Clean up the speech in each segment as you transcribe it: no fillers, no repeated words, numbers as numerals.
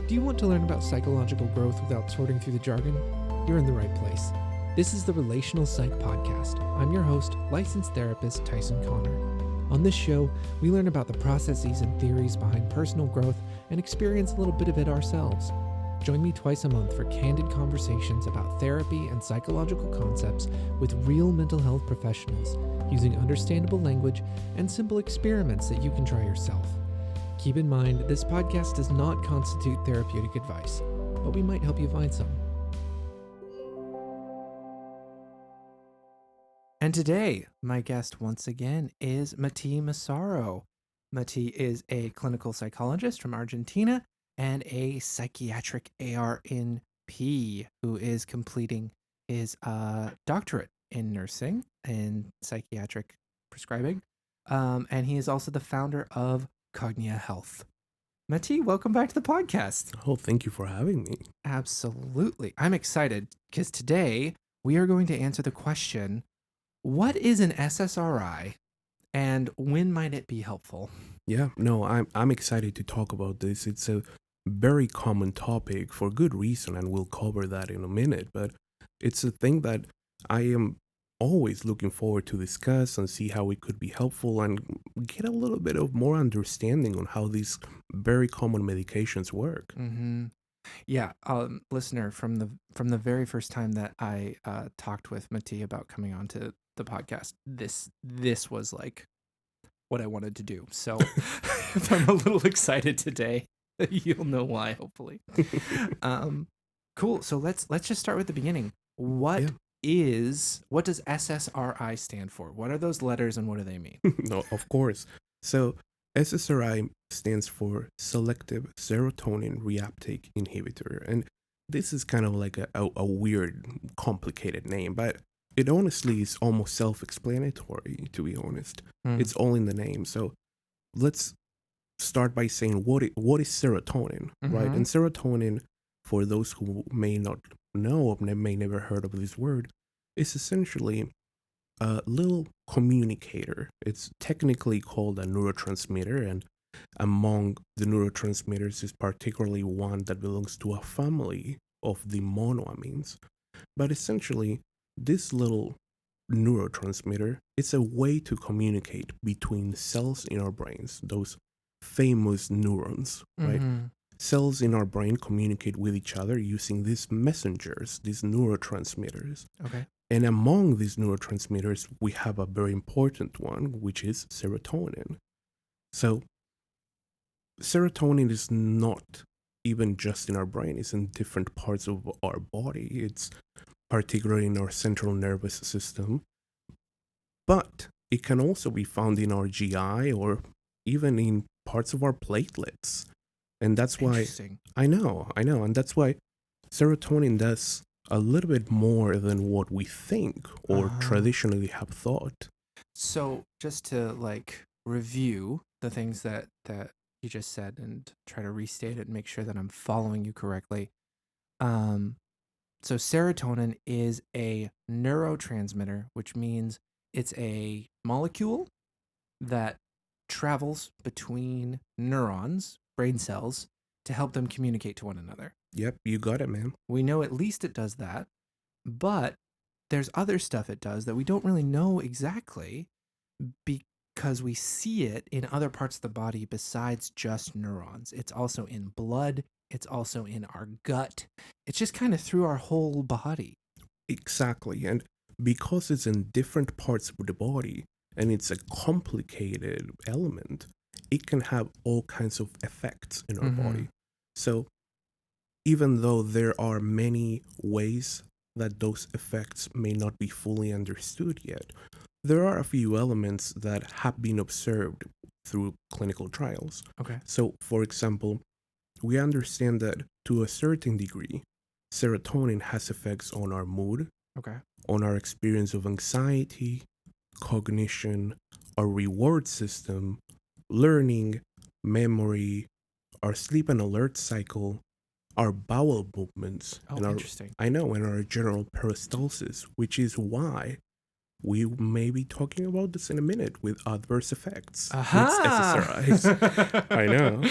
Do you want to learn about psychological growth without sorting through the jargon? You're in the right place. This is the Relational Psych Podcast. I'm your host, licensed therapist Tyson Connor. On this show, we learn about the processes and theories behind personal growth and experience a little bit of it ourselves. Join me twice a month for candid conversations about therapy and psychological concepts with real mental health professionals, using understandable language and simple experiments that you can try yourself. Keep in mind, this podcast does not constitute therapeutic advice, but we might help you find some. And today, my guest once again is Mati Massaro. Mati is a clinical psychologist from Argentina and a psychiatric ARNP who is completing his doctorate in nursing and psychiatric prescribing. And he is also the founder of Cognia Health. Mati, welcome back to the podcast. Oh, thank you for having me. Absolutely. I'm excited because today we are going to answer the question, what is an SSRI and when might it be helpful? Yeah, no, I'm excited to talk about this. It's a very common topic for good reason, and we'll cover that in a minute. But it's a thing that I am always looking forward to discuss and see how it could be helpful and get a little bit of more understanding on how these very common medications work. Mm-hmm. Yeah, listener, from the very first time that I talked with Mati about coming on to the podcast, this was like what I wanted to do. So if I'm a little excited today, you'll know why, hopefully. Cool. So let's just start with the beginning. What does SSRI stand for? What are those letters and what do they mean? No, of course. So SSRI stands for Selective Serotonin Reuptake Inhibitor. And this is kind of like a weird, complicated name, but it honestly is almost self-explanatory, to be honest. It's all in the name. So let's start by saying what is serotonin, right? And serotonin, for those who may not know or may never heard of this word, is essentially a little communicator. It's technically called a neurotransmitter, and among the neurotransmitters is particularly one that belongs to a family of the monoamines. But essentially, this little neurotransmitter, it's a way to communicate between cells in our brains, those famous neurons, right? Cells in our brain communicate with each other using these messengers, these neurotransmitters. Okay. And among these neurotransmitters, we have a very important one, which is serotonin. So serotonin is not even just in our brain, it's in different parts of our body. It's particularly in our central nervous system. But it can also be found in our GI or even in parts of our platelets. And that's why I know. And that's why serotonin does a little bit more than what we think or traditionally have thought. So just to like review the things that you just said and try to restate it and make sure that I'm following you correctly. So serotonin is a neurotransmitter, which means it's a molecule that travels between neurons, brain cells, to help them communicate to one another. Yep, you got it, man. We know at least it does that, but there's other stuff it does that we don't really know exactly because we see it in other parts of the body besides just neurons. It's also in blood. It's also in our gut. It's just kind of through our whole body. Exactly. And because it's in different parts of the body and it's a complicated element, it can have all kinds of effects in our body. So even though there are many ways that those effects may not be fully understood yet, there are a few elements that have been observed through clinical trials. Okay. So, for example, we understand that to a certain degree, serotonin has effects on our mood, on our experience of anxiety, cognition, our reward system, learning, memory, our sleep and alert cycle, our bowel movements, and interesting. And our general peristalsis, which is why we may be talking about this in a minute with adverse effects. Aha! With SSRIs. I know.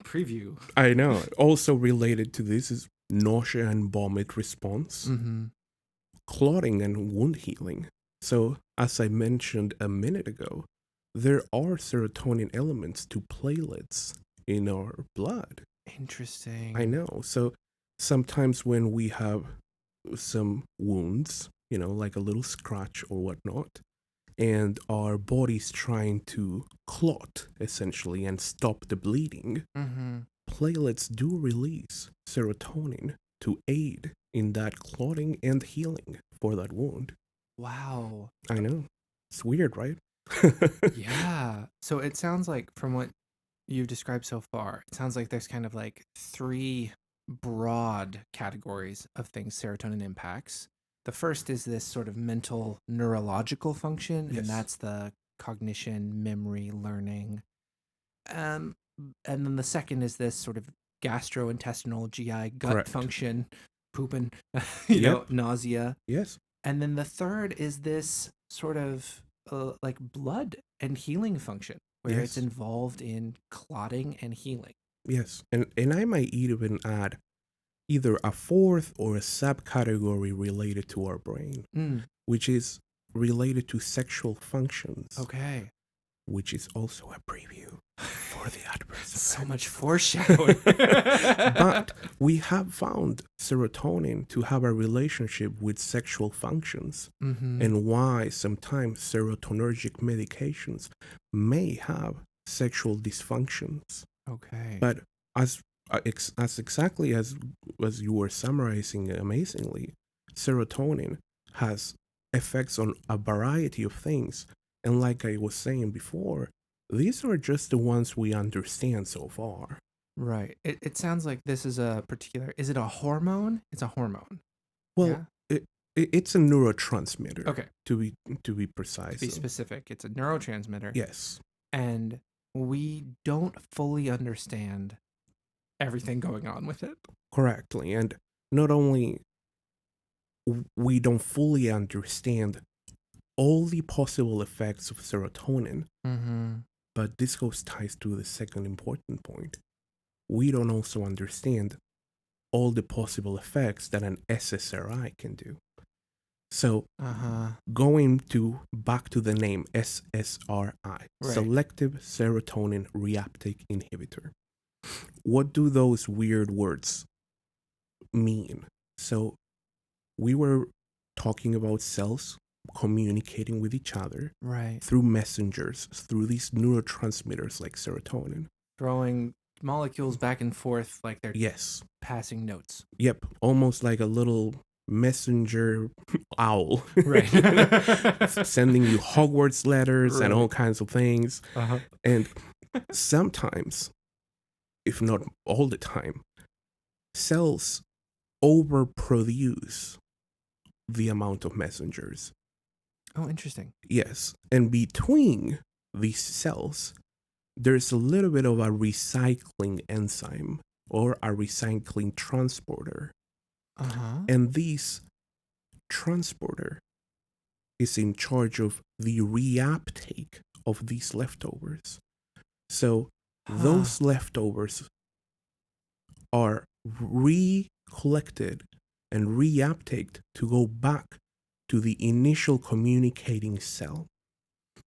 Preview. I know. Also related to this is nausea and vomit response, Mm-hmm. clotting and wound healing. So, as I mentioned a minute ago, there are serotonin elements to platelets in our blood. Interesting. I know. So, sometimes when we have some wounds, like a little scratch or whatnot, and our body's trying to clot essentially and stop the bleeding, Mm-hmm. platelets do release serotonin to aid in that clotting and healing for that wound. Wow. I know. It's weird, right? Yeah. So it sounds like, from what you've described so far, it sounds like there's kind of like three broad categories of things serotonin impacts. The first is this sort of mental neurological function, Yes. and that's the cognition, memory, learning. And then the second is this sort of gastrointestinal GI gut Correct. function, pooping, Yep. nausea. Yes. And then the third is this sort of like blood and healing function, where it's Yes. involved in clotting and healing. Yes. And I might even add either a fourth or a subcategory related to our brain, which is related to sexual functions. Okay. Which is also a preview for the adverse So effects. much foreshadowing. But we have found serotonin to have a relationship with sexual functions, Mm-hmm. and why sometimes serotonergic medications may have sexual dysfunctions. Okay. But as exactly as you were summarizing amazingly, serotonin has effects on a variety of things. And like I was saying before, these are just the ones we understand so far. Right. It sounds like this is a particular. Is it a hormone? It's a hormone. Well, it's a neurotransmitter. Okay. To be precise. To be specific, it's a neurotransmitter. Yes. And we don't fully understand everything going on with it. Correctly. And not only we don't fully understand all the possible effects of serotonin, but this ties to the second important point. We don't also understand all the possible effects that an SSRI can do. So, going back to the name SSRI, Selective Serotonin Reuptake Inhibitor. What do those weird words mean? So, we were talking about cells communicating with each other through messengers, through these neurotransmitters like serotonin. Throwing molecules back and forth like they're passing notes. Yep, almost like a little messenger owl. Right. Sending you Hogwarts letters and all kinds of things. And sometimes, if not all the time, cells overproduce the amount of messengers. Oh, interesting. Yes. And between these cells, there's a little bit of a recycling enzyme or a recycling transporter. And this transporter is in charge of the reuptake of these leftovers. So those leftovers are recollected and reuptaked to go back to the initial communicating cell.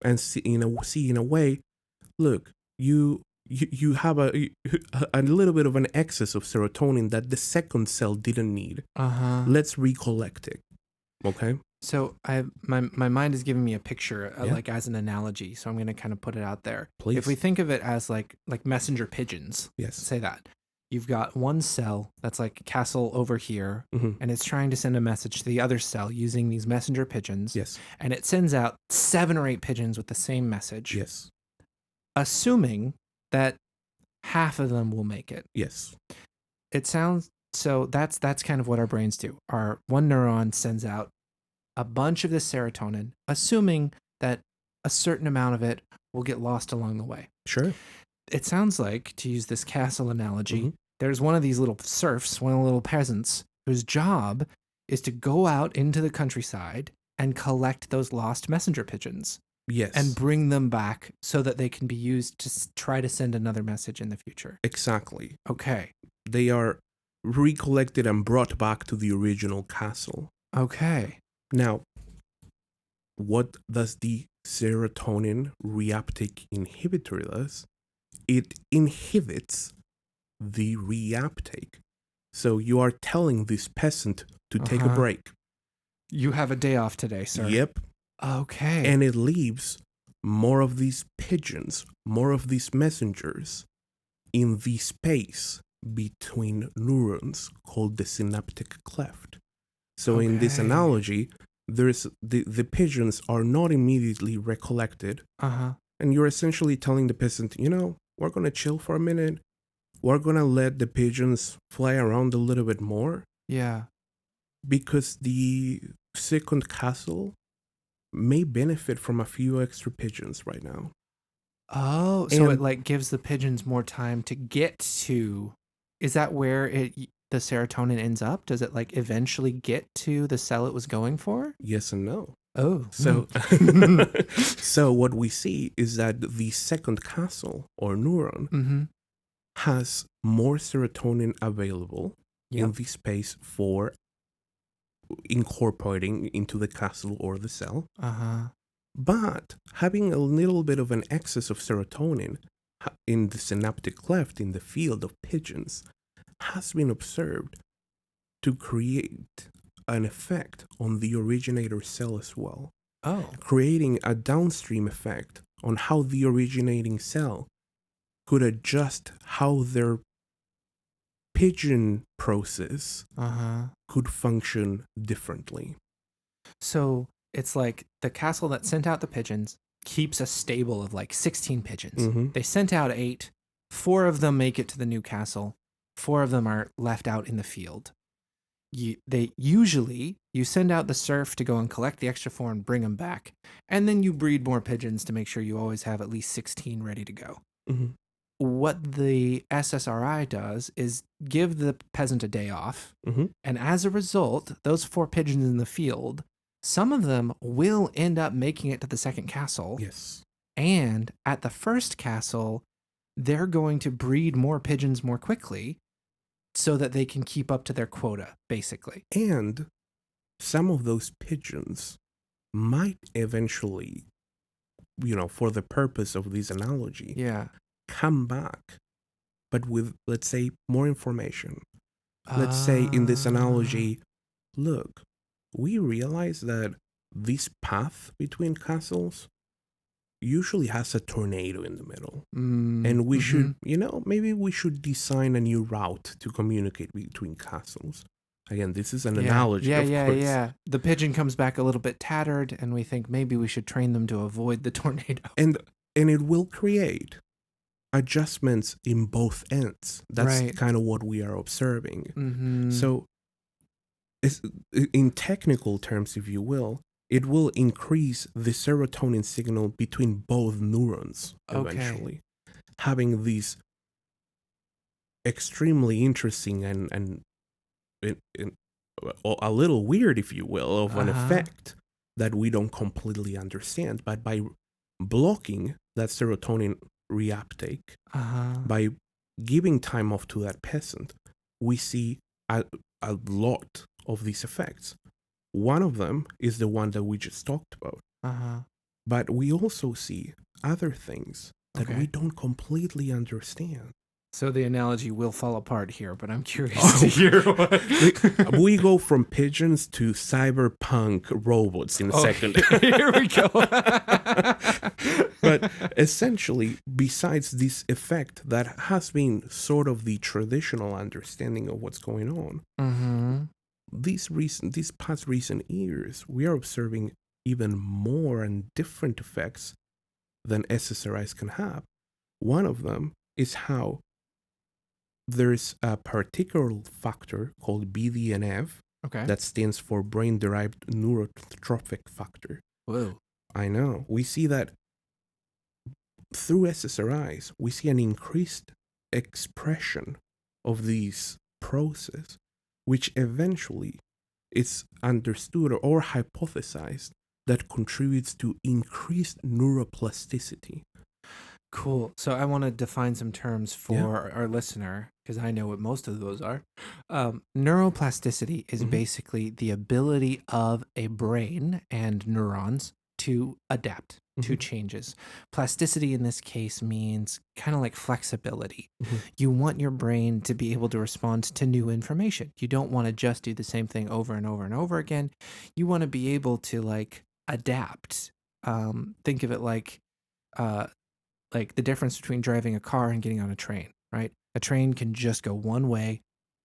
And see in a way, look, you have a little bit of an excess of serotonin that the second cell didn't need. Let's recollect it. Okay. So my mind is giving me a picture, like as an analogy. So I'm going to kind of put it out there. Please. If we think of it as like messenger pigeons, yes, say that you've got one cell that's like a castle over here, and it's trying to send a message to the other cell using these messenger pigeons. Yes. And it sends out 7 or 8 pigeons with the same message. Yes. Assuming that half of them will make it. Yes. It sounds so that's kind of what our brains do. Our one neuron sends out a bunch of this serotonin, assuming that a certain amount of it will get lost along the way. Sure. It sounds like, to use this castle analogy, there's one of these little serfs, one of the little peasants, whose job is to go out into the countryside and collect those lost messenger pigeons Yes. and bring them back so that they can be used to try to send another message in the future. Exactly. Okay. They are recollected and brought back to the original castle. Okay. Now, what does the serotonin reuptake inhibitor does? It inhibits the reuptake. So you are telling this peasant to take a break. You have a day off today, sir. Yep. Okay. And it leaves more of these pigeons, more of these messengers in the space between neurons called the synaptic cleft. So in this Okay. analogy, there's the pigeons are not immediately recollected. And you're essentially telling the peasant, we're going to chill for a minute. We're going to let the pigeons fly around a little bit more. Yeah. Because the second castle may benefit from a few extra pigeons right now. Oh, so it like gives the pigeons more time to get to. Is that where the serotonin ends up? Does it like eventually get to the cell it was going for? Yes and no. Oh. So so what we see is that the second castle or neuron has more serotonin available in the space for incorporating into the castle or the cell. But having a little bit of an excess of serotonin in the synaptic cleft in the field of pigeons has been observed to create an effect on the originator cell as well. Oh. Creating a downstream effect on how the originating cell could adjust how their pigeon process could function differently. So it's like the castle that sent out the pigeons keeps a stable of like 16 pigeons. They sent out 8. 4 of them make it to the new castle. 4 of them are left out in the field. You send out the serf to go and collect the extra 4 and bring them back. And then you breed more pigeons to make sure you always have at least 16 ready to go. What the SSRI does is give the peasant a day off. And as a result, those 4 pigeons in the field, some of them will end up making it to the second castle. Yes. And at the first castle, they're going to breed more pigeons more quickly so that they can keep up to their quota, basically. And some of those pigeons might eventually, for the purpose of this analogy, come back, but with, let's say, more information. Let's say in this analogy, look, we realize that this path between castles usually has a tornado in the middle. And we should, maybe we should design a new route to communicate between castles. Again, this is an analogy, of course. The pigeon comes back a little bit tattered, and we think maybe we should train them to avoid the tornado. And it will create adjustments in both ends. That's kind of what we are observing. So in technical terms, if you will, it will increase the serotonin signal between both neurons eventually. Having these extremely interesting and a little weird, if you will, of an effect that we don't completely understand. But by blocking that serotonin reuptake, by giving time off to that peasant, we see a lot of these effects. One of them is the one that we just talked about. But we also see other things that we don't completely understand. So the analogy will fall apart here, but I'm curious to hear what... We go from pigeons to cyberpunk robots in a second. Here we go. But essentially, besides this effect that has been sort of the traditional understanding of what's going on, these past recent years, we are observing even more and different effects than SSRIs can have. One of them is how there's a particular factor called BDNF that stands for brain-derived neurotrophic factor. Whoa. I know. We see that through SSRIs, we see an increased expression of these processes, which eventually it's understood or hypothesized that contributes to increased neuroplasticity. Cool. So I want to define some terms for our listener because I know what most of those are. Neuroplasticity is basically the ability of a brain and neurons to adapt to changes. Plasticity in this case means kind of like flexibility. You want your brain to be able to respond to new information. You don't want to just do the same thing over and over and over again. You want to be able to like adapt. Think of it like the difference between driving a car and getting on a train, right? A train can just go one way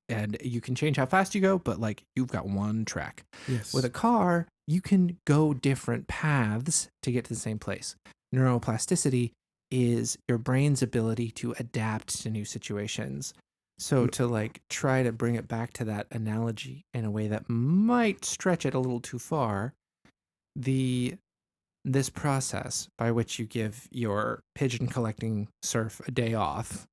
and you can change how fast you go, but like you've got one track. Yes. With a car, you can go different paths to get to the same place. Neuroplasticity is your brain's ability to adapt to new situations. So to like try to bring it back to that analogy in a way that might stretch it a little too far, this process by which you give your pigeon collecting serf a day off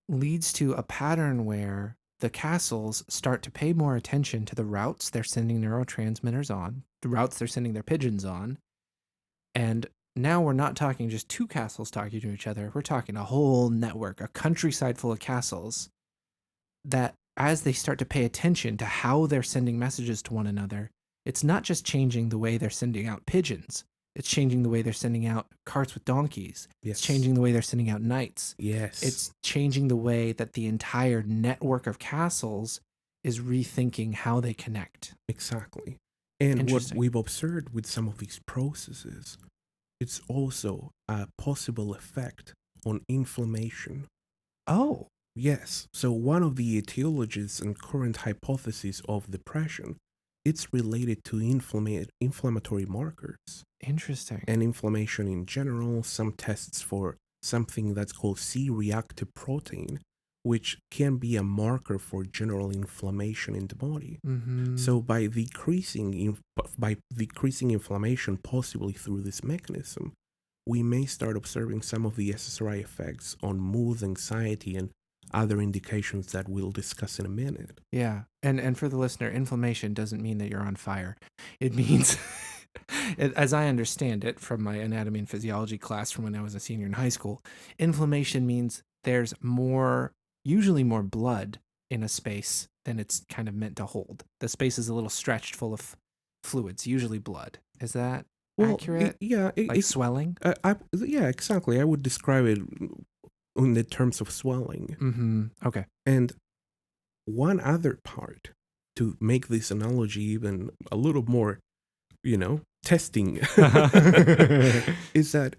leads to a pattern where the castles start to pay more attention to the routes they're sending neurotransmitters on, the routes they're sending their pigeons on. And now we're not talking just two castles talking to each other. We're talking a whole network, a countryside full of castles that as they start to pay attention to how they're sending messages to one another, it's not just changing the way they're sending out pigeons. It's changing the way they're sending out carts with donkeys. Yes. It's changing the way they're sending out knights. Yes. It's changing the way that the entire network of castles is rethinking how they connect. Exactly. And what we've observed with some of these processes, it's also a possible effect on inflammation. Oh. Yes. So one of the etiologies and current hypotheses of depression, it's related to inflammatory markers. Interesting. And inflammation in general, some tests for something that's called C-reactive protein, which can be a marker for general inflammation in the body. So by decreasing inflammation possibly through this mechanism, we may start observing some of the SSRI effects on mood, anxiety, and other indications that we'll discuss in a minute. Yeah. And for the listener, inflammation doesn't mean that you're on fire. It means, as I understand it from my anatomy and physiology class from when I was a senior in high school, inflammation means there's usually more blood in a space than it's kind of meant to hold. The space is a little stretched full of fluids, usually blood. Is that accurate? Like swelling? Yeah, exactly. I would describe it in the terms of swelling. Okay. And one other part to make this analogy even a little more, testing is that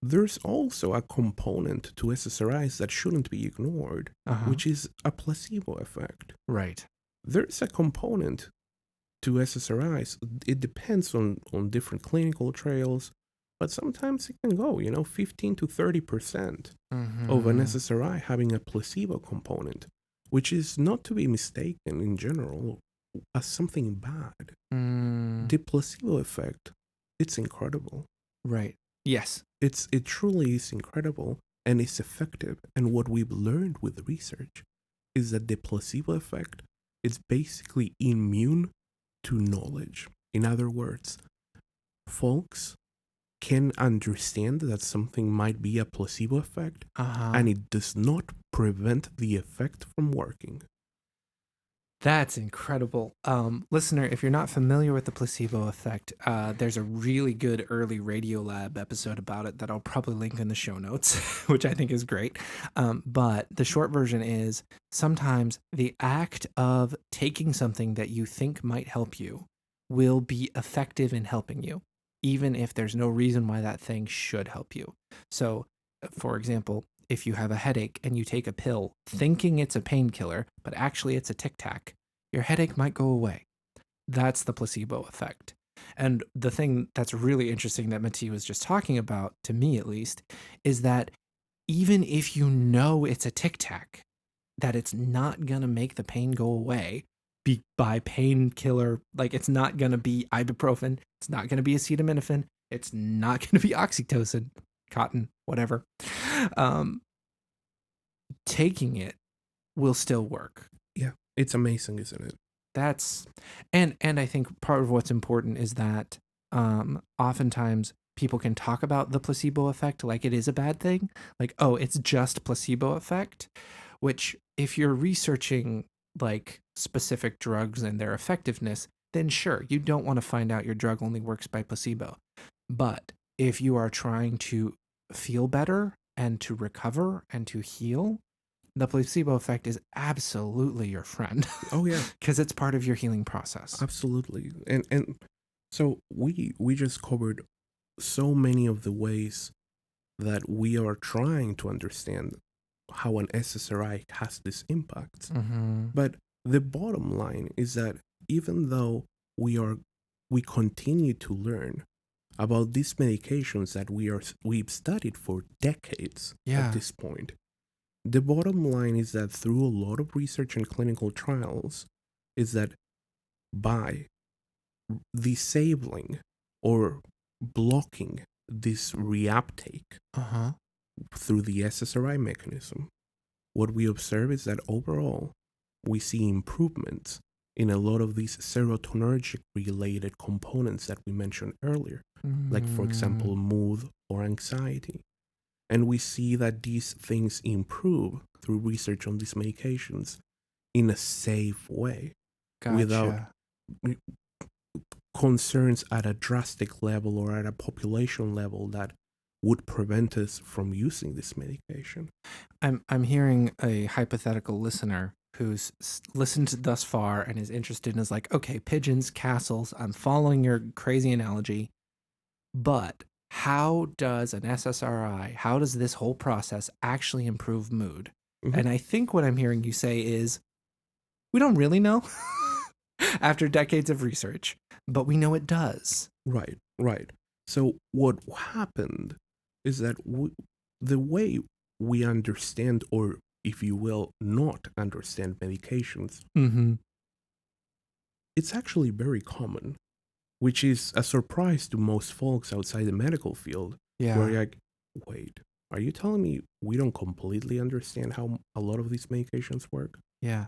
there's also a component to SSRIs that shouldn't be ignored, which is a placebo effect. Right. There's a component to SSRIs. It depends on different clinical trials, but sometimes it can go, 15 to 30% of an SSRI having a placebo component, which is not to be mistaken in general as something bad. The placebo effect, it's incredible. Right. Yes. It truly is incredible and it's effective. And what we've learned with research is that the placebo effect is basically immune to knowledge. In other words, folks can understand that something might be a placebo effect, and it does not prevent the effect from working. That's incredible. Listener, if you're not familiar with the placebo effect, there's a really good early Radiolab episode about it that I'll probably link in the show notes, which I think is great. But the short version is sometimes the act of taking something that you think might help you will be effective in helping you, even if there's no reason why that thing should help you. So, for example, if you have a headache and you take a pill thinking it's a painkiller, but actually it's a Tic Tac, your headache might go away. That's the placebo effect. And the thing that's really interesting that Mati was just talking about, to me at least, is that even if you know it's a Tic Tac, that it's not going to make the pain go away by painkiller. Like, it's not going to be ibuprofen. It's not going to be acetaminophen. It's not going to be oxytocin, cotton, whatever. Taking it will still work. Yeah, it's amazing, isn't it? That's and I think part of what's important is that oftentimes people can talk about the placebo effect like it is a bad thing, like, oh, it's just placebo effect, which if you're researching like specific drugs and their effectiveness, then sure, you don't want to find out your drug only works by placebo. But if you are trying to feel better and to recover and to heal, the placebo effect is absolutely your friend Oh yeah, because it's part of your healing process. absolutely. And so we just covered so many of the ways that we are trying to understand how an SSRI has this impact. Mm-hmm. But the bottom line is that even though we continue to learn about these medications that we've studied for decades Yeah. at this point, the bottom line is that through a lot of research and clinical trials, is that by disabling or blocking this reuptake Uh-huh. through the SSRI mechanism, what we observe is that overall we see improvements in a lot of these serotonergic related components that we mentioned earlier, like for example mood or anxiety. And we see that these things improve through research on these medications in a safe way, without Gotcha. concerns at a drastic level or at a population level that would prevent us from using this medication. I'm hearing a hypothetical listener who's listened thus far and is interested and is like, okay, pigeons, castles, I'm following your crazy analogy, but how does an SSRI, how does this whole process actually improve mood? Mhm. And I think what I'm hearing you say is, we don't really know after decades of research, but we know it does. Right, right. So what happened is that the way we understand, or if you will, not understand medications, Mm-hmm. it's actually very common, which is a surprise to most folks outside the medical field. Yeah. Where you're like, wait, are you telling me we don't completely understand how a lot of these medications work? Yeah.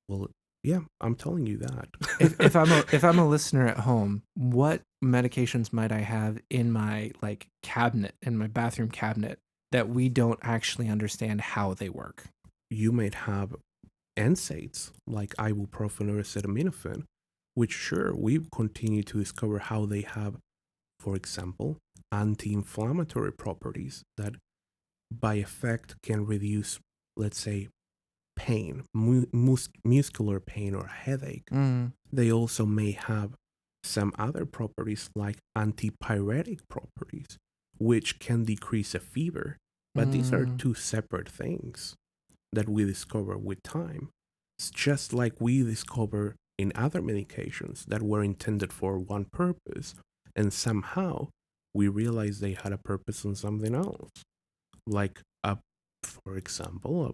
Well, yeah, I'm telling you that. if I'm a listener at home, what medications might I have in my like cabinet, in my bathroom cabinet, that we don't actually understand how they work? You might have NSAIDs like ibuprofen or acetaminophen, which sure we continue to discover how they have, for example, anti-inflammatory properties that by effect can reduce, let's say, pain, muscular pain or headache. They also may have some other properties like antipyretic properties, which can decrease a fever. But these are two separate things that we discover with time. It's just like we discover in other medications that were intended for one purpose, and somehow we realize they had a purpose on something else. Like, for example, a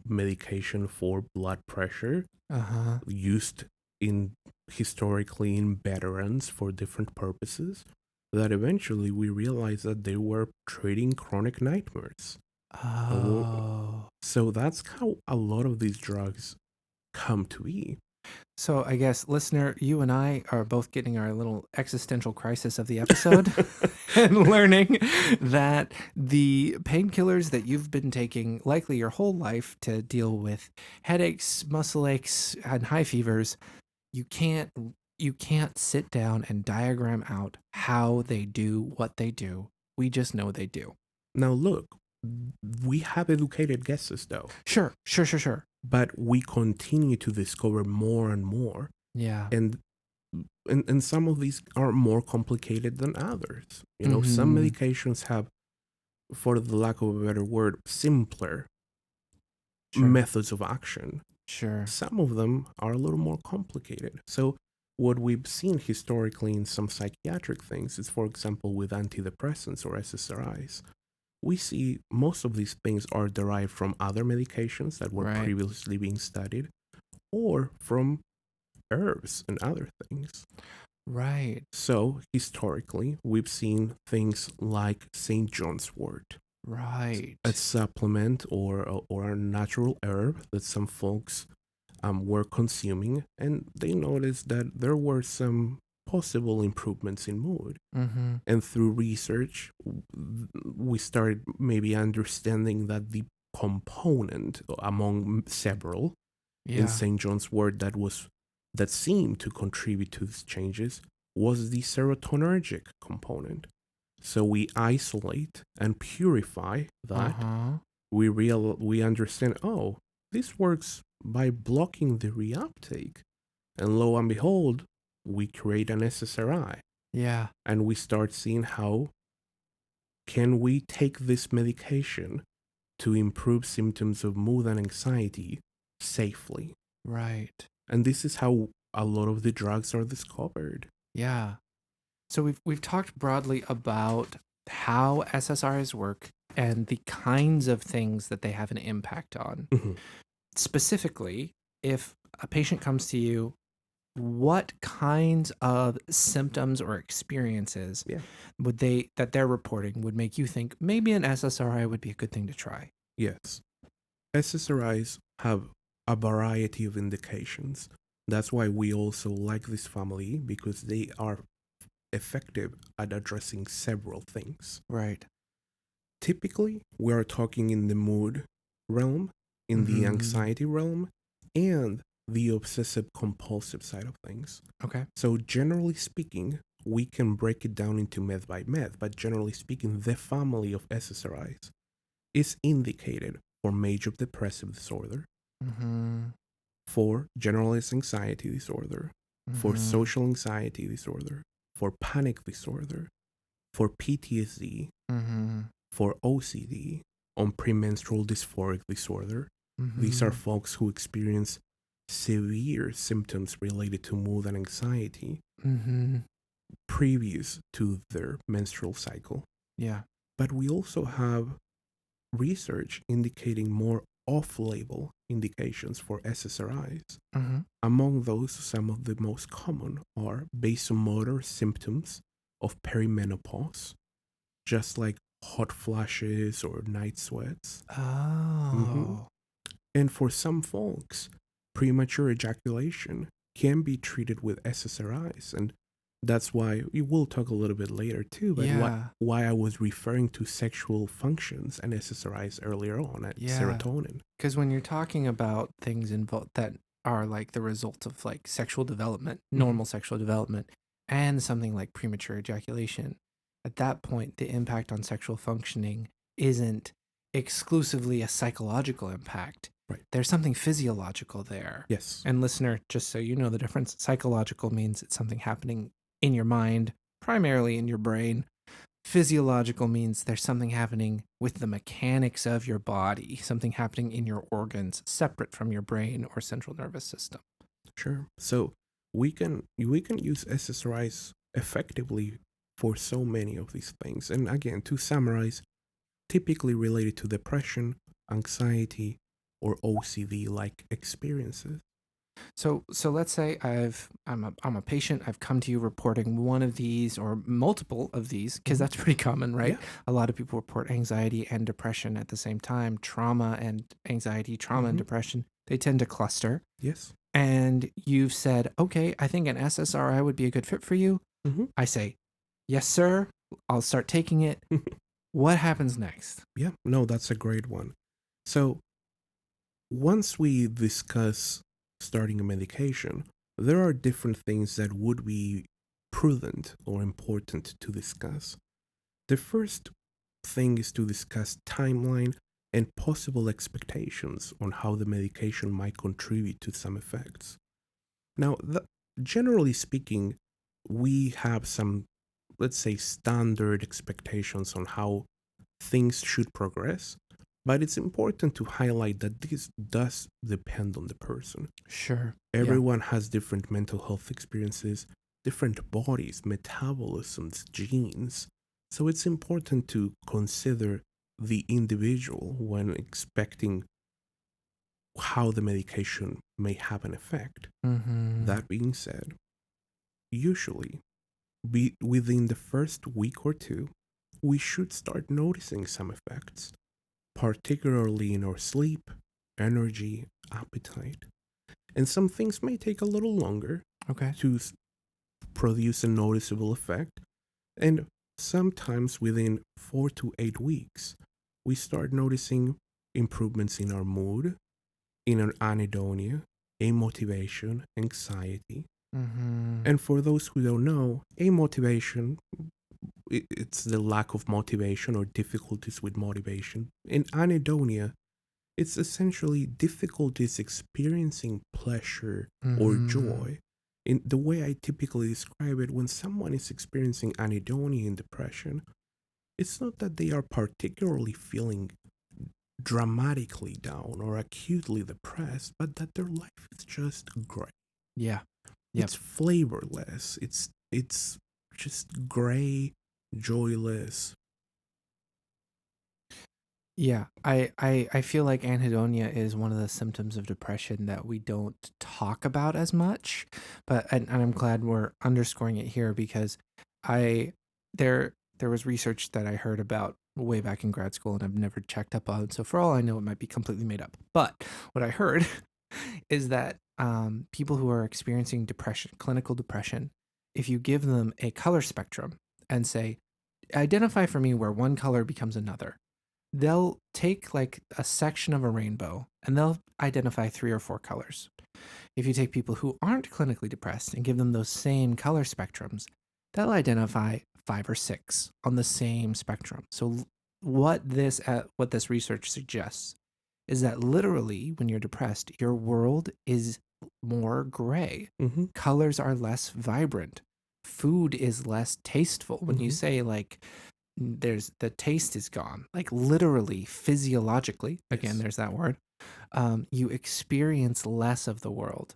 medication for blood pressure Uh-huh. used in historically in veterans for different purposes, that eventually we realized that they were treating chronic nightmares. Oh. So that's how a lot of these drugs come to be. So I guess, listener, you and I are both getting our little existential crisis of the episode and learning that the painkillers that you've been taking likely your whole life to deal with headaches, muscle aches, and high fevers, you can't sit down and diagram out how they do what they do. We just know they do. Now look, we have educated guesses though. Sure. But we continue to discover more and more. Yeah. And some of these are more complicated than others. You know, some medications have, for the lack of a better word, simpler methods of action. Sure. Some of them are a little more complicated. So what we've seen historically in some psychiatric things is, for example, with antidepressants or SSRIs, we see most of these things are derived from other medications that were previously being studied, or from herbs and other things. Right. So historically, we've seen things like St. John's wort, Right. a supplement or a natural herb that some folks were consuming, and they noticed that there were some possible improvements in mood. Mm-hmm. And through research, we started maybe understanding that the component among several in Yeah. St. John's wort that seemed to contribute to these changes was the serotonergic component. So we isolate and purify that. Uh-huh. We understand, oh, this works by blocking the reuptake. And lo and behold, we create an SSRI. Yeah. And we start seeing how can we take this medication to improve symptoms of mood and anxiety safely. Right. And this is how a lot of the drugs are discovered. Yeah. So we've talked broadly about how SSRIs work and the kinds of things that they have an impact on. Mhm. Specifically, if a patient comes to you, what kinds of symptoms or experiences Yeah. that they're reporting would make you think maybe an SSRI would be a good thing to try? Yes. SSRIs have a variety of indications. That's why we also like this family, because they are effective at addressing several things. Right. Typically, we are talking in the mood realm, in the Mhm. anxiety realm, and the obsessive compulsive side of things. Okay. So generally speaking, we can break it down into meth by meth, but generally speaking, the family of SSRIs is indicated for major depressive disorder, Mm-hmm. for generalized anxiety disorder, for Mhm. social anxiety disorder, for panic disorder, for PTSD, Mm-hmm. for OCD, on premenstrual dysphoric disorder. These are folks who experience severe symptoms related to mood and anxiety Mm-hmm. previous to their menstrual cycle. Yeah. But we also have research indicating more off-label indications for SSRIs. Mm-hmm. Among those, some of the most common are vasomotor symptoms of perimenopause, just like hot flashes or night sweats. Oh. And for some folks, premature ejaculation can be treated with SSRIs. And that's why we will talk a little bit later too, but Yeah. why I was referring to sexual functions and SSRIs earlier on at Yeah. serotonin. Because when you're talking about things involved that are like the result of like sexual development, normal sexual development, and something like premature ejaculation, at that point, the impact on sexual functioning isn't exclusively a psychological impact. Right. There's something physiological there. Yes. And listener, just so you know the difference, psychological means it's something happening in your mind, primarily in your brain. Physiological means there's something happening with the mechanics of your body, something happening in your organs separate from your brain or central nervous system. Sure. So we can use SSRIs effectively for so many of these things. And again, to summarize, typically related to depression, anxiety, or OCD like experiences. So let's say I'm a patient. I've come to you reporting one of these or multiple of these, because that's pretty common, right? Yeah. A lot of people report anxiety and depression at the same time. Trauma and anxiety, trauma and depression, they tend to cluster. Yes. And you've said, okay, I think an SSRI would be a good fit for you. Mm-hmm. I say, yes, sir. I'll start taking it. What happens next? Yeah, no, that's a great one. So once we discuss starting a medication, there are different things that would be prudent or important to discuss. The first thing is to discuss timeline and possible expectations on how the medication might contribute to some effects. Now, generally speaking, we have some, let's say, standard expectations on how things should progress, but it's important to highlight that this does depend on the person. Sure. Everyone has different mental health experiences, different bodies, metabolisms, genes. So it's important to consider the individual when expecting how the medication may have an effect. Mm-hmm. That being said, usually within the first week or two, we should start noticing some effects, particularly in our sleep, energy, appetite. And some things may take a little longer Okay. to produce a noticeable effect. And sometimes within 4 to 8 weeks, we start noticing improvements in our mood, in our anhedonia, amotivation, anxiety. Mm-hmm. And for those who don't know, amotivation, it's the lack of motivation or difficulties with motivation. In anhedonia, it's essentially difficulties experiencing pleasure or Mm-hmm. joy. In the way I typically describe it, when someone is experiencing anhedonia and depression, it's not that they are particularly feeling dramatically down or acutely depressed, but that their life is just gray. Yeah. Yep. It's flavorless. It's just gray, joyless. Yeah, I feel like anhedonia is one of the symptoms of depression that we don't talk about as much, but and I'm glad we're underscoring it here because I there was research that I heard about way back in grad school and I've never checked up on. So for all I know, it might be completely made up. But what I heard is that people who are experiencing depression, clinical depression, if you give them a color spectrum and say, identify for me where one color becomes another, they'll take like a section of a rainbow and they'll identify 3 or 4 colors. If you take people who aren't clinically depressed and give them those same color spectrums, they'll identify 5 or 6 on the same spectrum. So what this research suggests is that literally when you're depressed, your world is more gray. Mm-hmm. Colors are less vibrant. Food is less tasteful. When you say like there's the taste is gone, like literally physiologically, again, Yes. there's that word, you experience less of the world.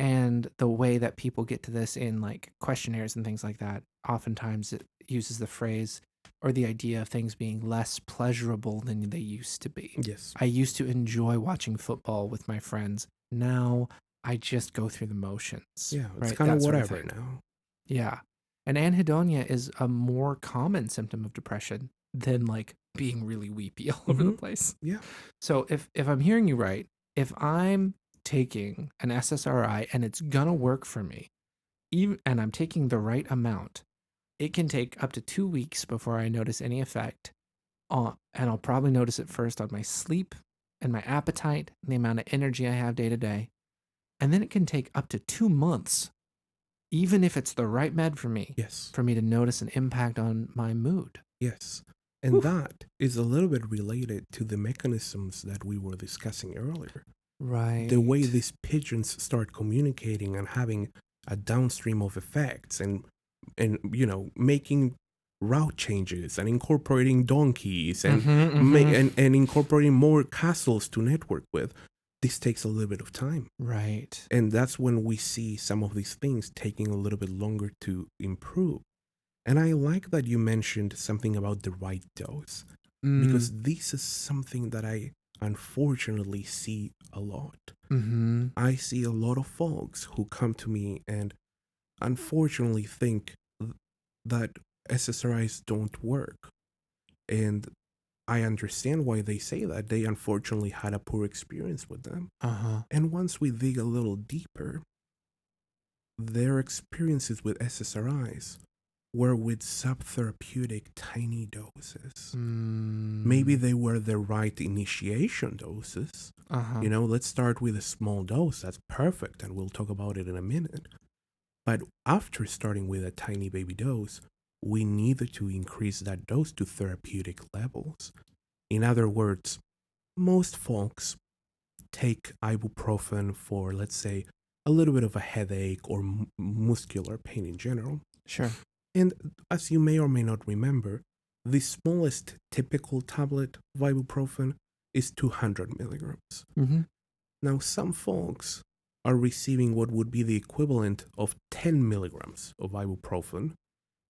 And the way that people get to this in like questionnaires and things like that, oftentimes it uses the phrase or the idea of things being less pleasurable than they used to be. Yes. I used to enjoy watching football with my friends. Now I just go through the motions. Yeah, it's right? kind of That sort of whatever thing. now. Yeah. And anhedonia is a more common symptom of depression than like being really weepy all over the place. Yeah. So if I'm hearing you right, if I'm taking an SSRI and it's gonna work for me, even and I'm taking the right amount, it can take up to 2 weeks before I notice any effect. And I'll probably notice it first on my sleep and my appetite and the amount of energy I have day to day. And then it can take up to 2 months, even if it's the right med for me, Yes. for me to notice an impact on my mood. Yes. And Whew. that is a little bit related to the mechanisms that we were discussing earlier. Right. The way these pigeons start communicating and having a downstream of effects and making route changes and incorporating donkeys and and incorporating more castles to network with. This takes a little bit of time. Right. And that's when we see some of these things taking a little bit longer to improve. And I like that you mentioned something about the right dose, because this is something that I unfortunately see a lot. I see a lot of folks who come to me and unfortunately think that SSRIs don't work. And I understand why they say that. They unfortunately had a poor experience with them. And once we dig a little deeper, their experiences with SSRIs were with subtherapeutic tiny doses. Maybe they were the right initiation doses. Let's start with a small dose. That's perfect, and we'll talk about it in a minute. But after starting with a tiny baby dose, we needed to increase that dose to therapeutic levels. In other words, most folks take ibuprofen for, let's say, a little bit of a headache or muscular pain in general. Sure. And as you may or may not remember, the smallest typical tablet of ibuprofen is 200 milligrams. Now, some folks are receiving what would be the equivalent of 10 milligrams of ibuprofen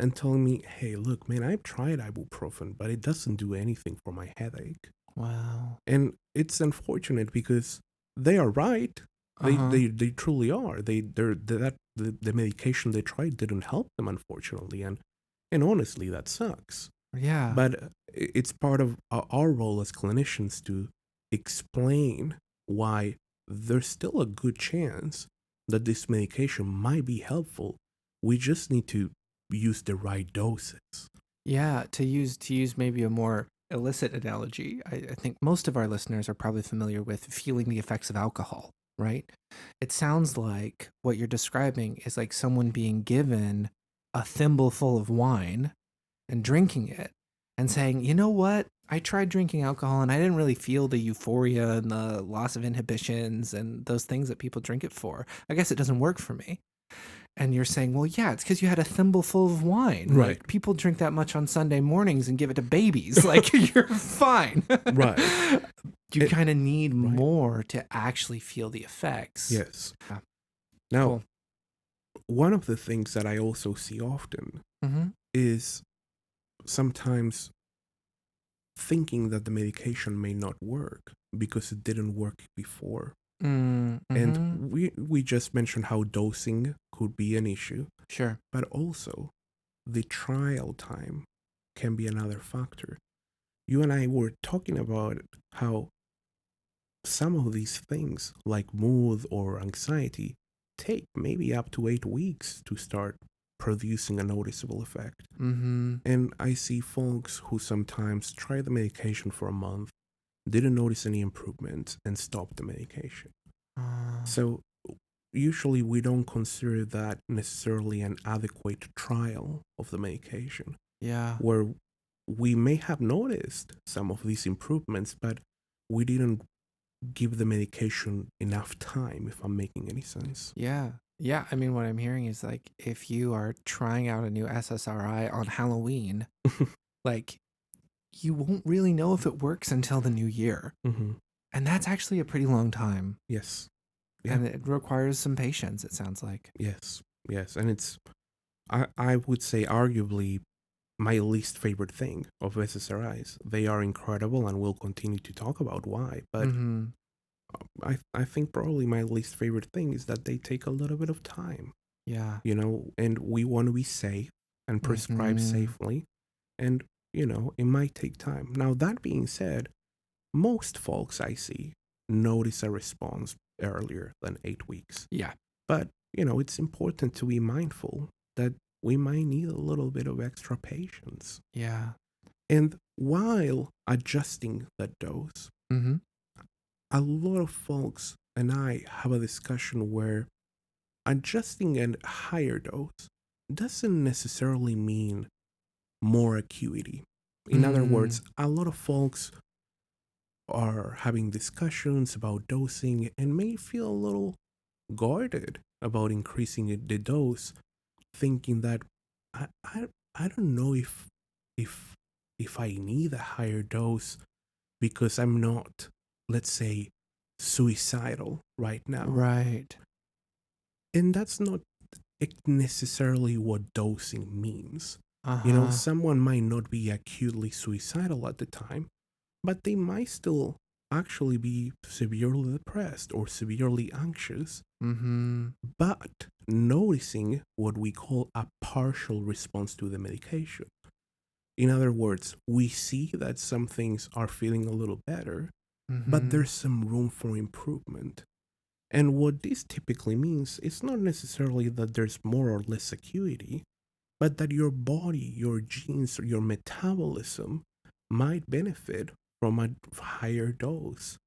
and telling me, hey, look, man, I've tried ibuprofen, but it doesn't do anything for my headache. Wow. And it's unfortunate because they are right. They truly are. The medication they tried didn't help them, unfortunately, and honestly, that sucks. Yeah. But it's part of our role as clinicians to explain why there's still a good chance that this medication might be helpful. We just need to use the right doses. Yeah, to use maybe a more illicit analogy, I think most of our listeners are probably familiar with feeling the effects of alcohol, right? It sounds like what you're describing is like someone being given a thimbleful of wine and drinking it and saying, you know what? I tried drinking alcohol and I didn't really feel the euphoria and the loss of inhibitions and those things that people drink it for. I guess it doesn't work for me. And you're saying, well, yeah, it's because you had a thimbleful of wine. Right. Like, people drink that much on Sunday mornings and give it to babies. Like, you're fine. Right. You kind of need right. more to actually feel the effects. Yes. Yeah. Now, Cool. one of the things that I also see often is sometimes thinking that the medication may not work because it didn't work before. And we just mentioned how dosing could be an issue. Sure. But also the trial time can be another factor. You and I were talking about how some of these things like mood or anxiety take maybe up to 8 weeks to start producing a noticeable effect. And I see folks who sometimes try the medication for a month, didn't notice any improvement, and stopped the medication. So usually we don't consider that necessarily an adequate trial of the medication. Yeah. Where we may have noticed some of these improvements, but we didn't give the medication enough time, if I'm making any sense. Yeah. Yeah. I mean, what I'm hearing is like, if you are trying out a new SSRI on Halloween, like, you won't really know if it works until the new year. And that's actually a pretty long time. Yes. Yeah. And it requires some patience, it sounds like. Yes. And it's, I would say, arguably my least favorite thing of SSRIs. They are incredible, and we'll continue to talk about why. But I think probably my least favorite thing is that they take a little bit of time. Yeah. And we want to be safe and prescribe safely. And, it might take time. Now, that being said, most folks I see notice a response earlier than 8 weeks. Yeah. But, it's important to be mindful that we might need a little bit of extra patience. Yeah. And while adjusting that dose, a lot of folks and I have a discussion where adjusting a higher dose doesn't necessarily mean more acuity. In other words, a lot of folks are having discussions about dosing and may feel a little guarded about increasing the dose, thinking that I don't know if I need a higher dose because I'm not, let's say, suicidal right now. Right. And that's not necessarily what dosing means. Someone might not be acutely suicidal at the time, but they might still actually be severely depressed or severely anxious. But noticing what we call a partial response to the medication. In other words, we see that some things are feeling a little better, but there's some room for improvement. And what this typically means, it's not necessarily that there's more or less acuity, but that your body, your genes, or your metabolism might benefit from a higher dose.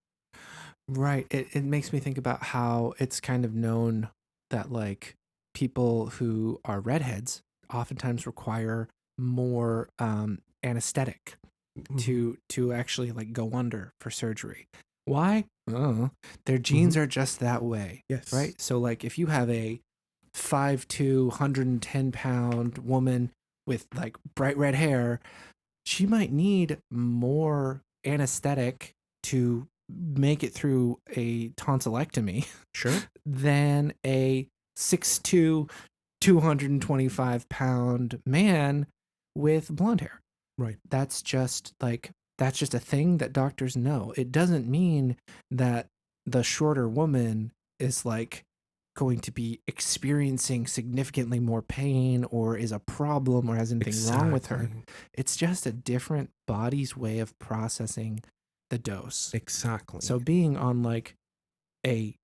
Right. It makes me think about how it's kind of known that like people who are redheads oftentimes require more anesthetic to actually like go under for surgery. Why? Their genes are just that way. Yes. Right. So like if you have a 5'2", 110-pound woman with like bright red hair, she might need more anesthetic to make it through a tonsillectomy than a 6'2", 225-pound man with blonde hair. Right. That's just a thing that doctors know. It doesn't mean that the shorter woman is like going to be experiencing significantly more pain or is a problem or has anything wrong with her. It's just a different body's way of processing the dose. Exactly. So being on like a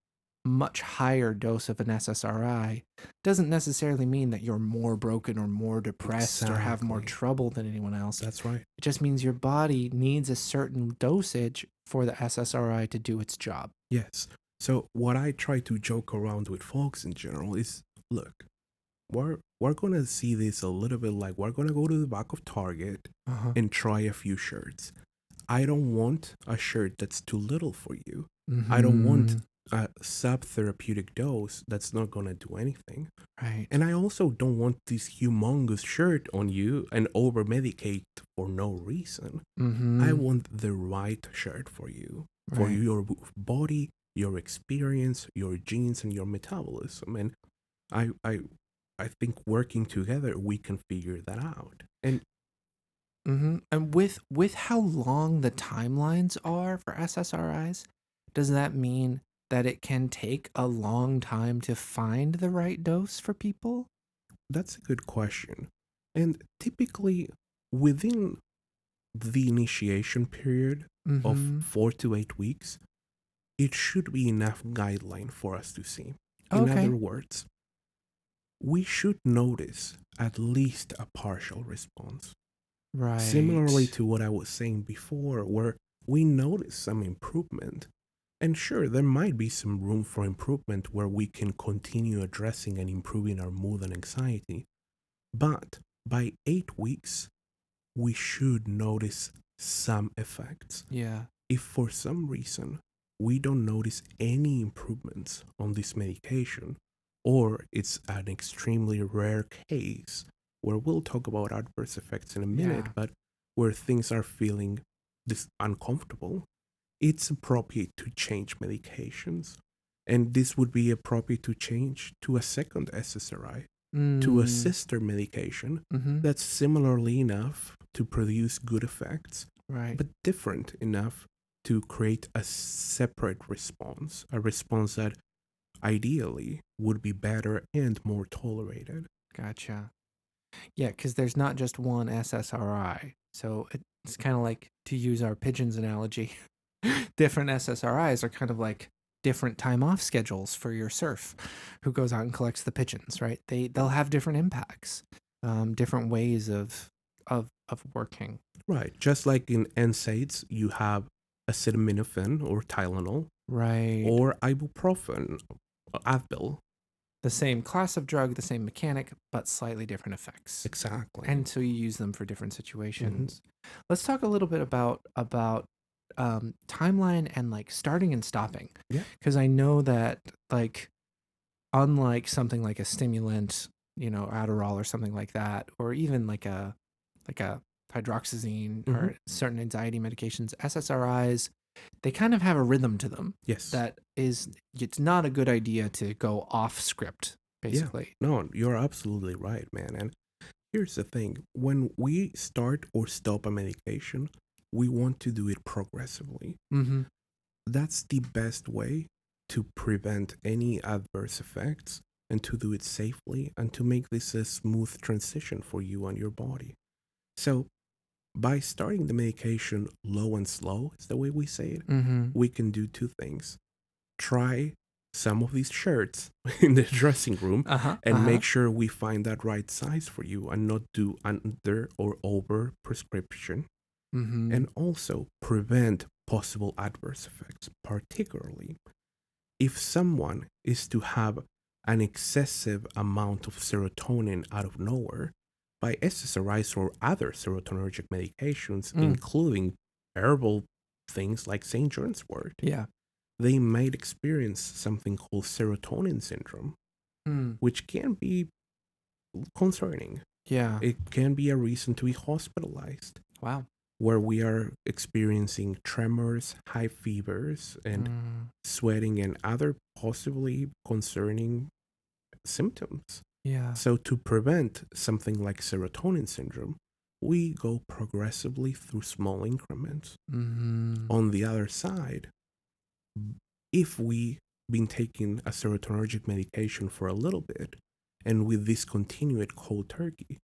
much higher dose of an SSRI doesn't necessarily mean that you're more broken or more depressed or have more Exactly. trouble than anyone else. That's right. It just means your body needs a certain dosage for the SSRI to do its job. Yes. So what I try to joke around with folks in general is, look, we're gonna see this a little bit like we're gonna go to the back of Target Uh-huh. and try a few shirts. I don't want a shirt that's too little for you. I don't want a sub-therapeutic dose that's not gonna do anything. Right. And I also don't want this humongous shirt on you and over medicate for no reason. I want the right shirt for you, for Right. your body, your experience, your genes, and your metabolism. And I think working together, we can figure that out. And And with how long the timelines are for SSRIs, does that mean that it can take a long time to find the right dose for people? that's a good question. And typically, within the initiation period of Mm-hmm. 4 to 8 weeks, it should be enough guideline for us to see. In Okay. other words, we should notice at least a partial response. Right. Similarly to what I was saying before, where we notice some improvement. And sure, there might be some room for improvement where we can continue addressing and improving our mood and anxiety. But by 8 weeks, we should notice some effects. Yeah. If for some reason we don't notice any improvements on this medication, or it's an extremely rare case where we'll talk about adverse effects in a minute, Yeah. but where things are feeling this uncomfortable, it's appropriate to change medications. And this would be appropriate to change to a second SSRI, to a sister medication Mm-hmm. that's similarly enough to produce good effects, Right. but different enough to create a separate response, a response that ideally would be better and more tolerated. Gotcha. Yeah, because there's not just one SSRI. So it's kind of like, to use our pigeons analogy, different SSRIs are kind of like different time off schedules for your serf who goes out and collects the pigeons, right? They'll have different impacts, different ways of working. Right, just like in NSAIDs, you have acetaminophen or Tylenol, Right. or ibuprofen, Advil. The same class of drug, the same mechanic, but slightly different effects. Exactly. And so you use them for different situations. Let's talk a little bit about timeline and like starting and stopping. Yeah. Because I know that, like, unlike something like a stimulant, Adderall or something like that, or even like a hydroxyzine or certain anxiety medications, SSRIs, they kind of have a rhythm to them. Yes. That is, it's not a good idea to go off script, basically. Yeah. No, you're absolutely right, man. And here's the thing, when we start or stop a medication, we want to do it progressively. Mm-hmm. That's the best way to prevent any adverse effects and to do it safely and to make this a smooth transition for you and your body. So by starting the medication low and slow, is the way we say it, we can do two things. Try some of these shirts in the dressing room and make sure we find that right size for you and not do under or over prescription. And also prevent possible adverse effects, particularly if someone is to have an excessive amount of serotonin out of nowhere by SSRIs or other serotonergic medications, including herbal things like St. John's wort. Yeah. They might experience something called serotonin syndrome, which can be concerning. Yeah. It can be a reason to be hospitalized. Wow. Where we are experiencing tremors, high fevers, and sweating and other possibly concerning symptoms. Yeah. So to prevent something like serotonin syndrome, we go progressively through small increments. On the other side, if we've been taking a serotonergic medication for a little bit, and we discontinue it cold turkey,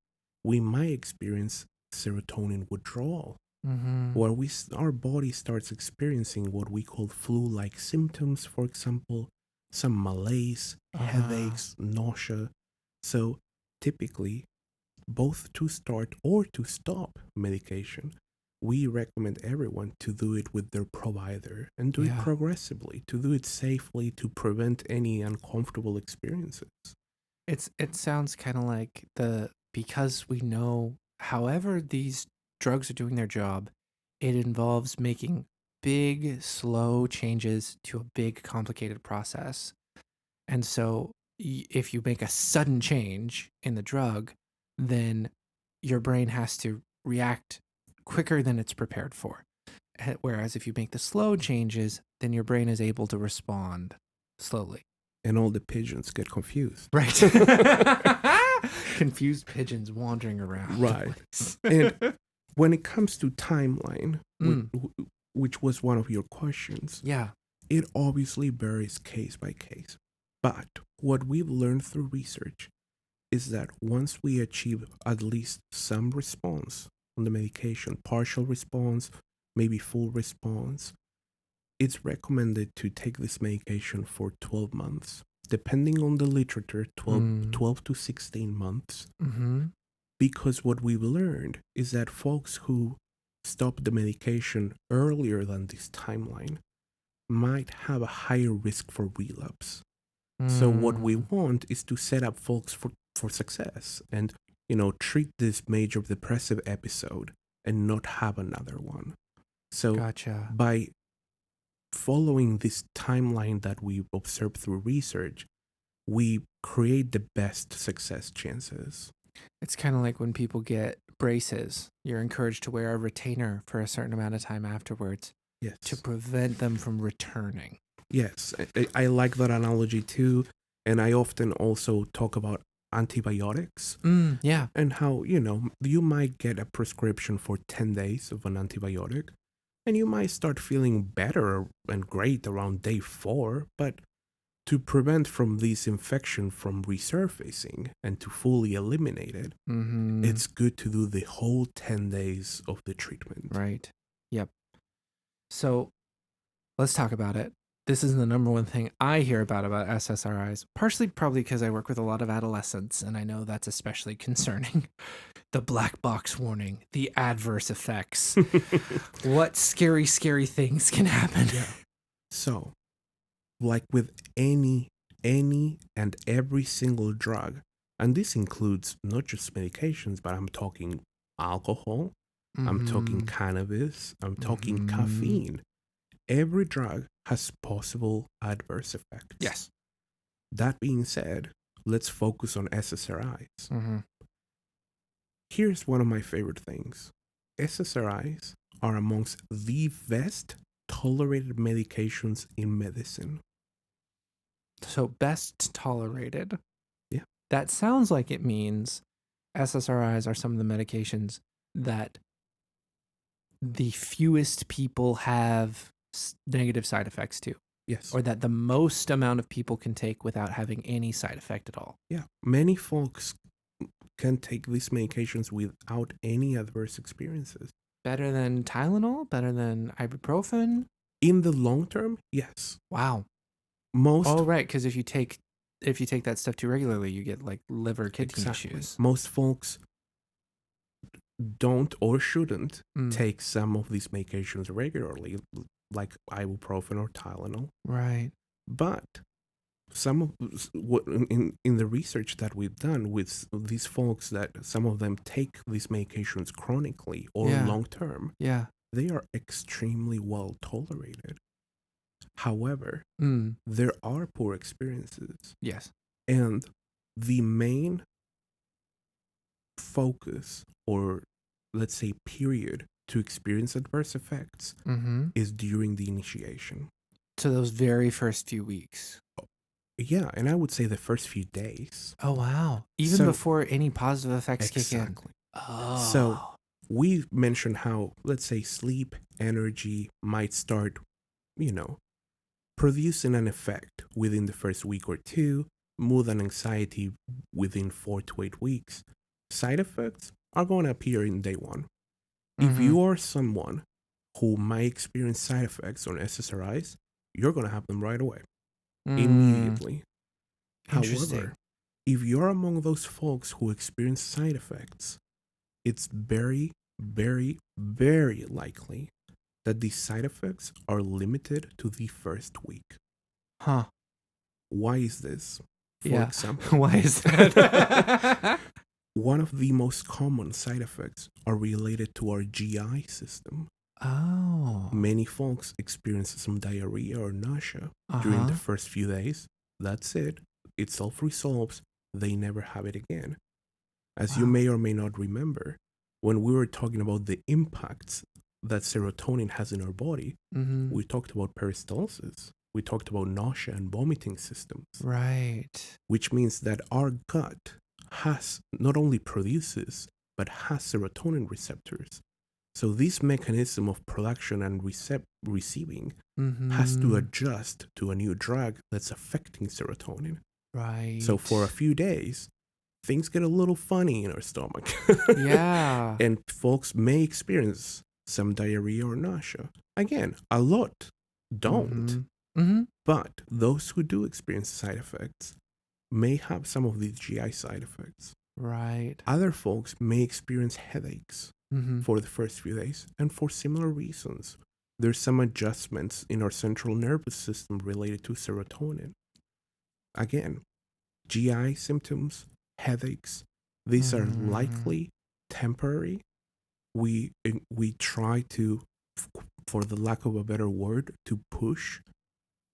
we might experience serotonin withdrawal Mm-hmm. where our body starts experiencing what we call flu-like symptoms, for example, some malaise, headaches, nausea. So typically, both to start or to stop medication, we recommend everyone to do it with their provider and do it Yeah. progressively, to do it safely, to prevent any uncomfortable experiences. It sounds kind of like because we know however these drugs are doing their job, it involves making big, slow changes to a big, complicated process. And so if you make a sudden change in the drug, then your brain has to react quicker than it's prepared for. Whereas if you make the slow changes, then your brain is able to respond slowly. And all the pigeons get confused. Right. Confused pigeons wandering around. Right. And when it comes to timeline, which was one of your questions, Yeah. it obviously varies case by case. But what we've learned through research is that once we achieve at least some response on the medication, partial response, maybe full response, it's recommended to take this medication for 12 months. Depending on the literature, 12 to 16 months. Mm-hmm. Because what we've learned is that folks who stop the medication earlier than this timeline might have a higher risk for relapse. So what we want is to set up folks for success and, treat this major depressive episode and not have another one. So Gotcha. by following this timeline that we observed through research, we create the best success chances. It's kind of like when people get braces, you're encouraged to wear a retainer for a certain amount of time afterwards. Yes. To prevent them from returning. Yes, I like that analogy too. And I often also talk about antibiotics. Yeah. And how, you might get a prescription for 10 days of an antibiotic, and you might start feeling better and great around day 4, but to prevent from this infection from resurfacing and to fully eliminate it, it's good to do the whole 10 days of the treatment. Right. Yep. So let's talk about it. This is the number one thing I hear about SSRIs, partially probably because I work with a lot of adolescents, and I know that's especially concerning. The black box warning, the adverse effects. What scary, scary things can happen. Yeah. So, like with any and every single drug, and this includes not just medications, but I'm talking alcohol, I'm talking cannabis, I'm talking caffeine. Every drug has possible adverse effects. Yes. That being said, let's focus on SSRIs. Here's one of my favorite things. SSRIs are amongst the best tolerated medications in medicine. So best tolerated. Yeah. That sounds like it means SSRIs are some of the medications that the fewest people have negative side effects to. Yes. Or that the most amount of people can take without having any side effect at all. Yeah. Many folks can take these medications without any adverse experiences. Better than Tylenol? Better than ibuprofen? In the long term, yes. Wow. Most. Oh, right. Because if you take that stuff too regularly, you get like liver, kidney issues. Most folks don't or shouldn't take some of these medications regularly, like ibuprofen or Tylenol. Right. But some of what in the research that we've done with these folks, that some of them take these medications chronically or long term, they are extremely well tolerated. However, there are poor experiences. Yes. And the main focus, or let's say period, to experience adverse effects is during the initiation. So those very first few weeks. Yeah, and I would say the first few days. Oh, wow. Even before any positive effects kick in. Exactly. Oh. So we mentioned how, let's say, sleep, energy might start, producing an effect within the first week or two, mood and anxiety within 4 to 8 weeks. Side effects are going to appear in day 1. If you are someone who might experience side effects on SSRIs, you're going to have them right away, immediately. Interesting. However, if you're among those folks who experience side effects, it's very, very, very likely that these side effects are limited to the first week. Huh. Why is this? For Yeah. example, Why is that? one of the most common side effects are related to our GI system. Oh. Many folks experience some diarrhea or nausea during the first few days. That's it. It self-resolves. They never have it again. As you may or may not remember, when we were talking about the impacts that serotonin has in our body, we talked about peristalsis. We talked about nausea and vomiting systems. Right. Which means that our gut has not only produces, but has serotonin receptors. So this mechanism of production and receiving has to adjust to a new drug that's affecting serotonin. Right. So for a few days, things get a little funny in our stomach. Yeah. And folks may experience some diarrhea or nausea. Again, a lot don't. But those who do experience side effects may have some of these GI side effects. Right. Other folks may experience headaches for the first few days, and for similar reasons. There's some adjustments in our central nervous system related to serotonin. Again, GI symptoms, headaches, these are likely temporary. We try to, for the lack of a better word, to push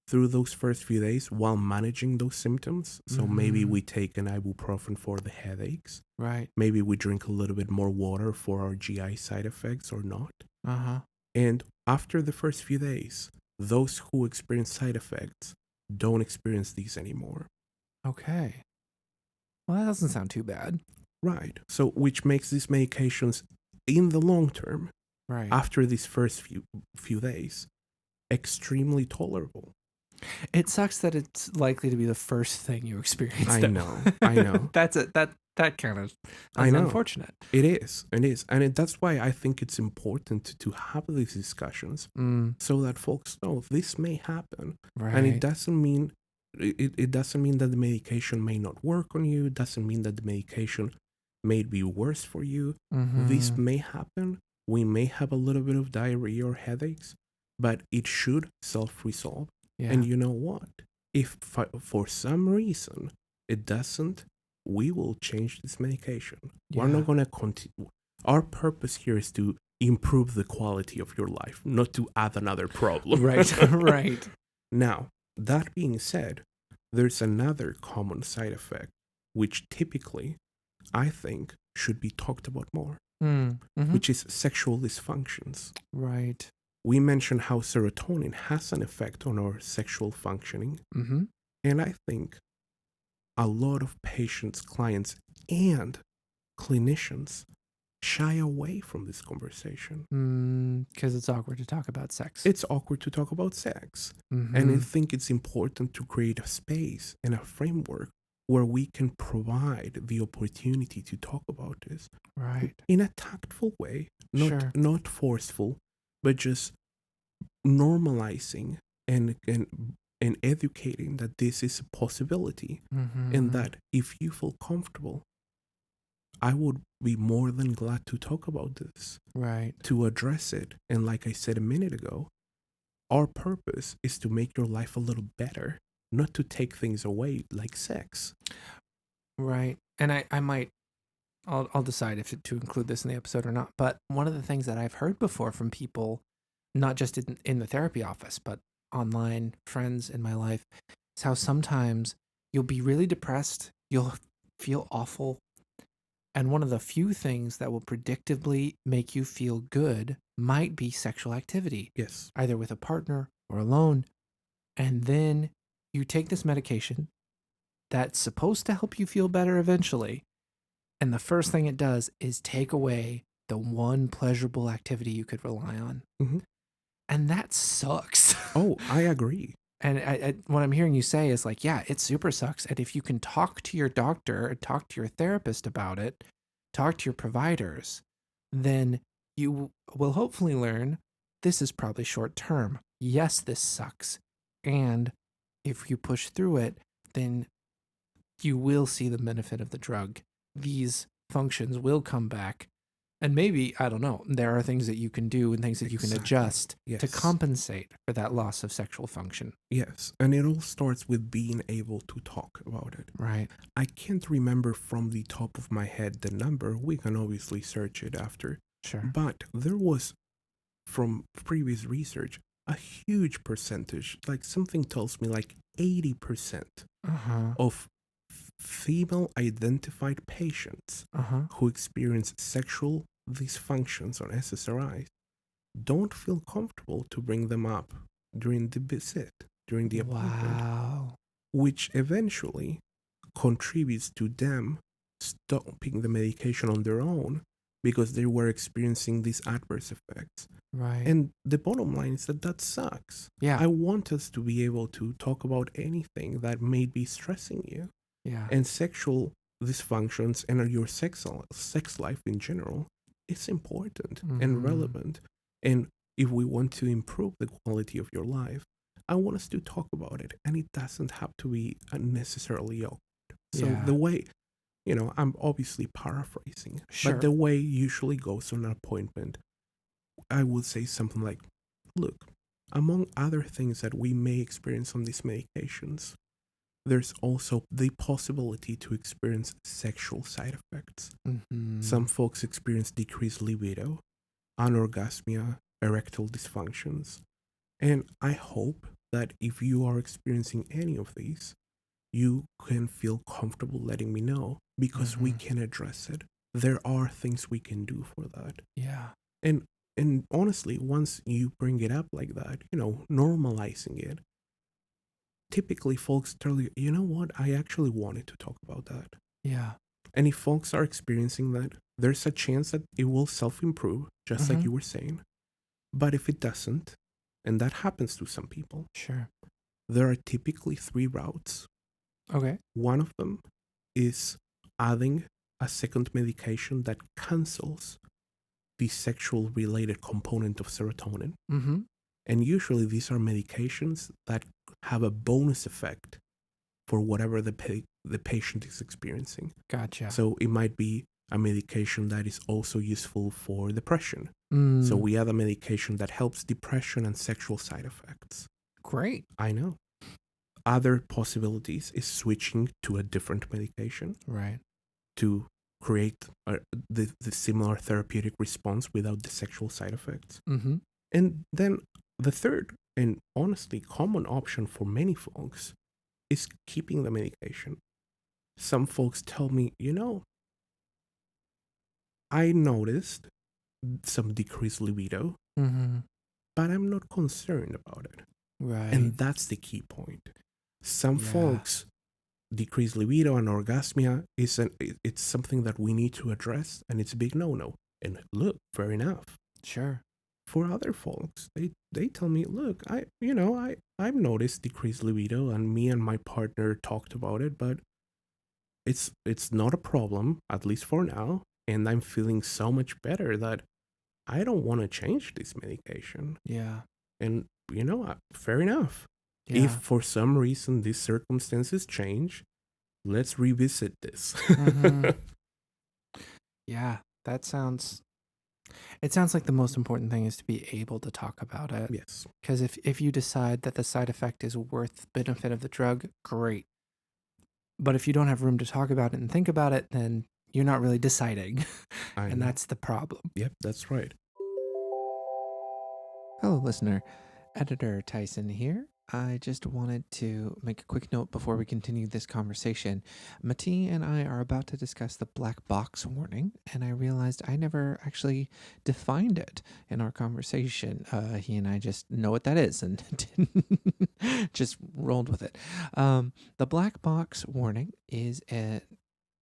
through those first few days while managing those symptoms. So maybe we take an ibuprofen for the headaches. Right. Maybe we drink a little bit more water for our GI side effects or not. And after the first few days, those who experience side effects don't experience these anymore. Okay. Well, that doesn't sound too bad. Right. So which makes these medications in the long term, Right. after these first few days, extremely tolerable. It sucks that it's likely to be the first thing you experience. I know. That's it. That kind of I know. unfortunate. It is. And that's why I think it's important to have these discussions so that folks know this may happen. Right. And it doesn't mean it doesn't mean that the medication may not work on you. It doesn't mean that the medication may be worse for you. This may happen. We may have a little bit of diarrhea or headaches, but it should self-resolve. Yeah. And you know what? If for some reason it doesn't, we will change this medication. We're not going to continue. Our purpose here is to improve the quality of your life, not to add another problem. Right. Right. Now, that being said, there's another common side effect, which typically I think should be talked about more, which is sexual dysfunctions. Right. We mentioned how serotonin has an effect on our sexual functioning. And I think a lot of patients, clients, and clinicians shy away from this conversation. Because it's awkward to talk about sex. It's awkward to talk about sex. And I think it's important to create a space and a framework where we can provide the opportunity to talk about this. Right. In a tactful way, not forceful, but just normalizing and educating that this is a possibility, and that if you feel comfortable, I would be more than glad to talk about this, right, to address it. And like I said a minute ago, our purpose is to make your life a little better, not to take things away like sex. Right. And I'll decide if to include this in the episode or not. But one of the things that I've heard before from people, not just in the therapy office, but online, friends in my life, is how sometimes you'll be really depressed, you'll feel awful, and one of the few things that will predictably make you feel good might be sexual activity. Yes. Either with a partner or alone. And then you take this medication that's supposed to help you feel better eventually. And the first thing it does is take away the one pleasurable activity you could rely on. And that sucks. Oh, I agree. And what I'm hearing you say is like, yeah, it super sucks. And if you can talk to your doctor and talk to your therapist about it, talk to your providers, then you will hopefully learn this is probably short term. Yes, this sucks. And if you push through it, then you will see the benefit of the drug. These functions will come back. And maybe, I don't know, there are things that you can do and things that you can Exactly. adjust to Yes. compensate for that loss of sexual function. Yes, and it all starts with being able to talk about it. Right. I can't remember from the top of my head the number. We can obviously search it after. Sure. But there was, from previous research, a huge percentage, like something tells me like 80% Uh-huh. of female identified patients Uh-huh. who experience sexual dysfunctions on SSRIs don't feel comfortable to bring them up during the visit, during the appointment, Wow. which eventually contributes to them stopping the medication on their own because they were experiencing these adverse effects. Right. And the bottom line is that sucks. yeah. I want us to be able to talk about anything that may be stressing you. Yeah. And sexual dysfunctions and your sex life in general is important and Mhm. relevant. And if we want to improve the quality of your life, I want us to talk about it. And it doesn't have to be unnecessarily awkward. So Yeah. the way, I'm obviously paraphrasing, Sure. but the way it usually goes on an appointment, I would say something like, look, among other things that we may experience on these medications, there's also the possibility to experience sexual side effects. Mhm. Some folks experience decreased libido, anorgasmia, erectile dysfunctions. And I hope that if you are experiencing any of these, you can feel comfortable letting me know because we can address it. There are things we can do for that. Yeah. And honestly, once you bring it up like that, normalizing it, typically folks tell you, you know what, I actually wanted to talk about that. Yeah. And if folks are experiencing that, there's a chance that it will self-improve, just like Mhm. you were saying. But if it doesn't, and that happens to some people, Sure. there are typically 3 routes. Okay. One of them is adding a second medication that cancels the sexual related component of serotonin. Mm-hmm. And usually these are medications that have a bonus effect for whatever the patient is experiencing. Gotcha. So it might be a medication that is also useful for depression. Mm, So we add a medication that helps depression and sexual side effects. great. I know. Other possibilities is switching to a different medication Right. to create the similar therapeutic response without the sexual side effects. Mm-hmm. And then the third, and honestly common option for many folks, is keeping the medication. Some folks tell me, I noticed some decreased libido, Mm-hmm. but I'm not concerned about it. Right. And that's the key point. Some Yeah. folks, decreased libido and orgasmia it's something that we need to address, and it's a big no-no. And look, fair enough. Sure. For other folks, they tell me, look, I've noticed decreased libido, and me and my partner talked about it, but it's not a problem, at least for now, and I'm feeling so much better that I don't want to change this medication. Yeah. And fair enough. Yeah. If for some reason these circumstances change, let's revisit this. Mhm. Yeah. It sounds like the most important thing is to be able to talk about it. Yes. Because if you decide that the side effect is worth the benefit of the drug, great. But if you don't have room to talk about it and think about it, then you're not really deciding. I And know. that's the problem. Yep, that's right. Hello, listener. Editor Tyson here. I just wanted to make a quick note before we continue this conversation. Mati and I are about to discuss the black box warning, and I realized I never actually defined it in our conversation. He and I just know what that is and just rolled with it. The black box warning is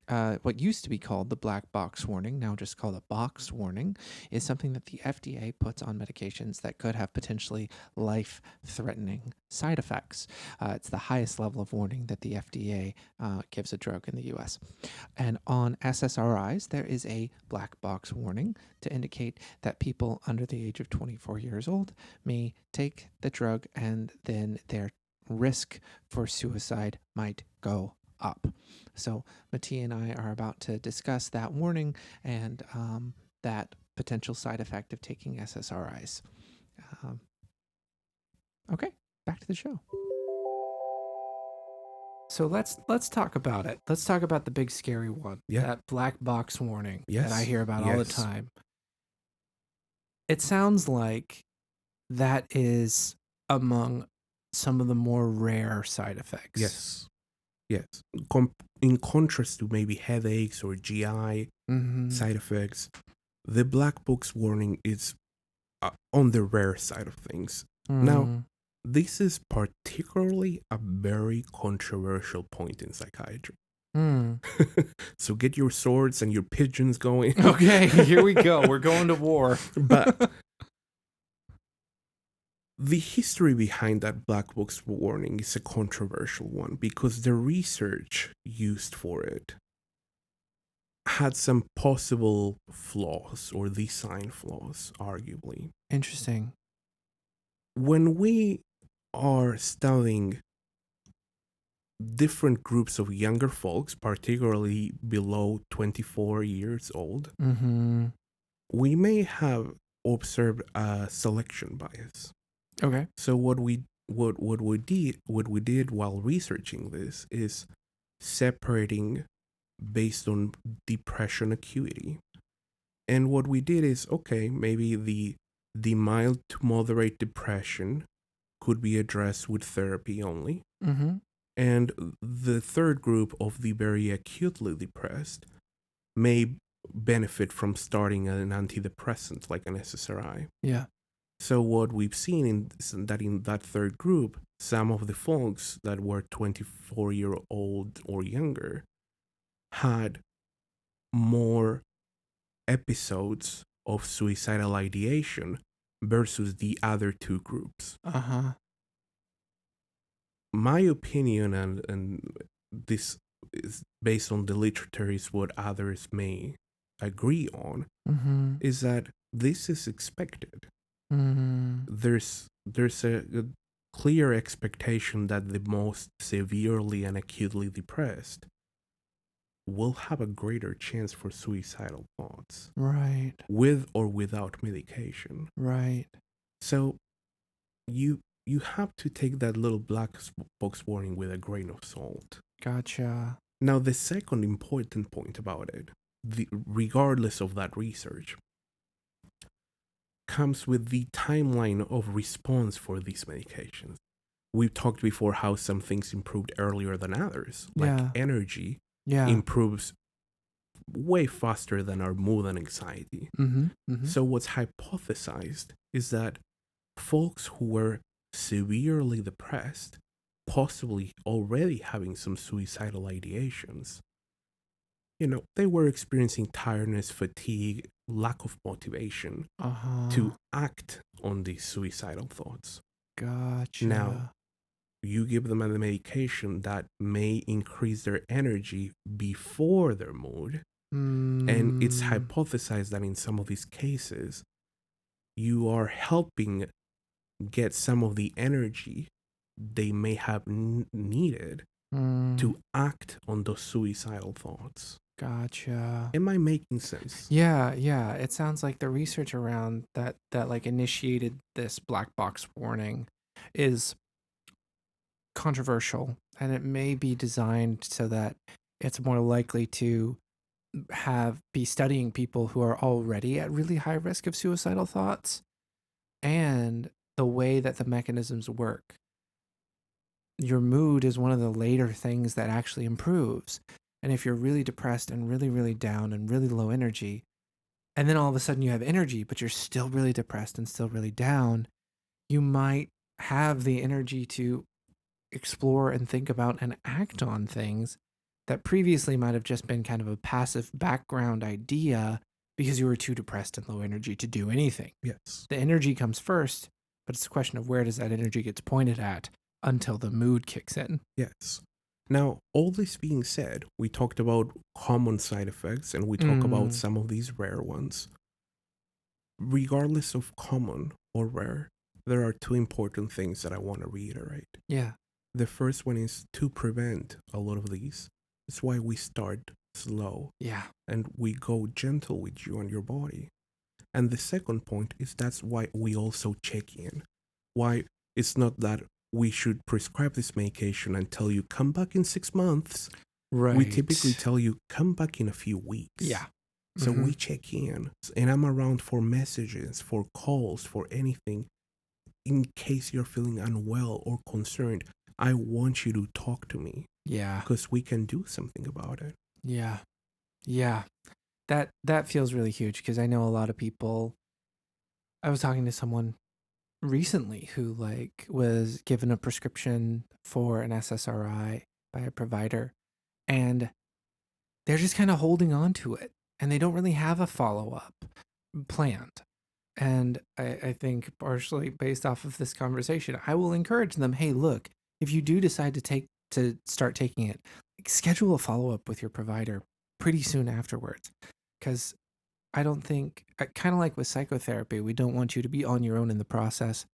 what used to be called the black box warning, now just called a boxed warning, is something that the FDA puts on medications that could have potentially life-threatening side effects. It's the highest level of warning that the FDA gives a drug in the U.S. And on SSRIs, there is a black box warning to indicate that people under the age of 24 years old may take the drug and then their risk for suicide might go up. So Mattia and I are about to discuss that warning and that potential side effect of taking SSRIs. Okay, back to the show. So let's talk about it. Let's talk about the big scary one. Yeah. That black box warning Yes. that I hear about all the Yes. time. It sounds like that is among some of the more rare side effects. Yes. In contrast to maybe headaches or GI side effects, the black box warning is on the rare side of things. Now, this is particularly a very controversial point in psychiatry. So get your swords and your pigeons going. Okay, here we go. We're going to war. But the history behind that black box warning is a controversial one because the research used for it had some possible flaws or design flaws, arguably. Interesting. When we are studying different groups of younger folks, particularly below 24 years old, we may have observed a selection bias. Okay. So what we did while researching this is separating based on depression acuity. And what we did is, okay, maybe the mild to moderate depression could be addressed with therapy only. And the third group of the very acutely depressed may benefit from starting an antidepressant like an SSRI. Yeah. So what we've seen is that in that third group, some of the folks that were 24-year-old or younger had more episodes of suicidal ideation versus the other two groups. My opinion, and this is based on the literature, is what others may agree on, is that this is expected. There's a clear expectation that the most severely and acutely depressed will have a greater chance for suicidal thoughts. Right. With or without medication. Right. So you have to take that little black box warning with a grain of salt. Gotcha. Now, the second important point about it, regardless of that research, comes with the timeline of response for these medications. We've talked before how some things improved earlier than others, like energy improves way faster than our mood and anxiety. So what's hypothesized is that folks who were severely depressed, possibly already having some suicidal ideations, they were experiencing tiredness, fatigue, lack of motivation to act on these suicidal thoughts. Gotcha. Now, you give them a medication that may increase their energy before their mood, and it's hypothesized that in some of these cases, you are helping get some of the energy they may have needed to act on those suicidal thoughts. Gotcha. Am I making sense? Yeah. It sounds like the research around that like initiated this black box warning is controversial, and it may be designed so that it's more likely to be studying people who are already at really high risk of suicidal thoughts and the way that the mechanisms work. Your mood is one of the later things that actually improves. And if you're really depressed and really, really down and really low energy, and then all of a sudden you have energy, but you're still really depressed and still really down, you might have the energy to explore and think about and act on things that previously might have just been kind of a passive background idea because you were too depressed and low energy to do anything. Yes. The energy comes first, but it's a question of where does that energy get pointed at until the mood kicks in. Yes. Now, all this being said, we talked about common side effects and we talk about some of these rare ones. Regardless of common or rare, there are two important things that I want to reiterate. Yeah. The first one is to prevent a lot of these. That's why we start slow Yeah. and we go gentle with you and your body. And the second point is that's why we also check in. Why it's not that we should prescribe this medication and tell you come back in 6 months. Right. We typically tell you come back in a few weeks. Yeah. So we check in, and I'm around for messages, for calls, for anything. In case you're feeling unwell or concerned, I want you to talk to me. Yeah. Because we can do something about it. Yeah. Yeah. That feels really huge because I know a lot of people. I was talking to someone recently who was given a prescription for an SSRI by a provider, and they're just kind of holding on to it, and they don't really have a follow-up planned. And I think partially based off of this conversation, I will encourage them, hey, look, if you do decide to start taking it, schedule a follow-up with your provider pretty soon afterwards. Because I don't think, kind of like with psychotherapy, we don't want you to be on your own in the process.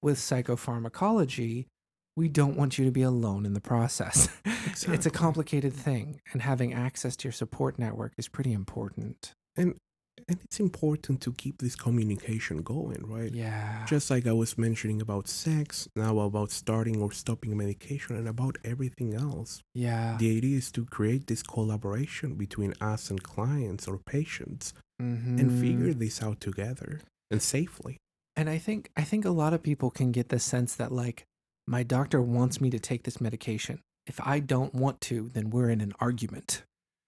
With psychopharmacology, we don't want you to be alone in the process. Exactly. It's a complicated thing, and having access to your support network is pretty important. And it's important to keep this communication going, right? Yeah. Just like I was mentioning about sex, now about starting or stopping medication and about everything else. Yeah. The idea is to create this collaboration between us and clients or patients and figure this out together and safely. And I think a lot of people can get the sense that my doctor wants me to take this medication. If I don't want to, then we're in an argument.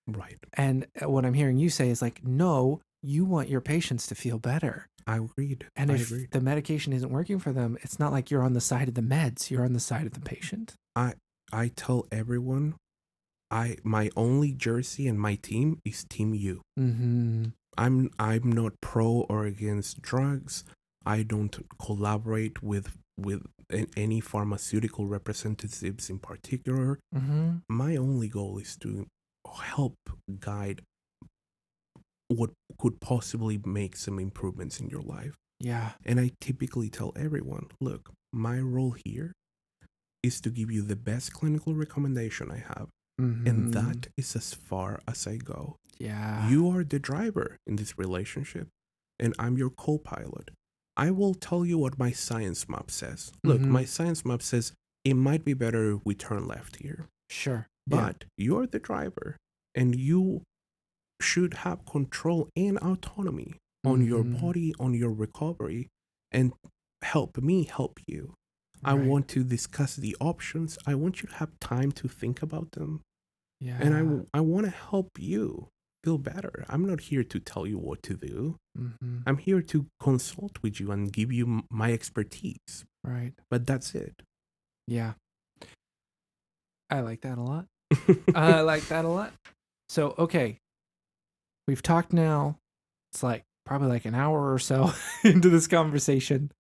Right. And what I'm hearing you say is no, you want your patients to feel better. I agreed. And if the medication isn't working for them, it's not like you're on the side of the meds. You're on the side of the patient. I tell everyone, my only jersey and my team is Team U. I'm not pro or against drugs. I don't collaborate with any pharmaceutical representatives in particular. My only goal is to help guide what could possibly make some improvements in your life. Yeah. And I typically tell everyone, look, my role here is to give you the best clinical recommendation I have. And that is as far as I go. Yeah. You are the driver in this relationship, and I'm your co-pilot. I will tell you what my science map says. Look, my science map says it might be better if we turn left here. Sure. But you're the driver, and you should have control and autonomy on your body, on your recovery, and help me help you. I want to discuss the options. I want you to have time to think about them. Yeah. And I want to help you feel better. I'm not here to tell you what to do. I'm here to consult with you and give you my expertise. Right. But that's it. Yeah. I like that a lot. I like that a lot. So, okay. We've talked now. It's probably an hour or so into this conversation.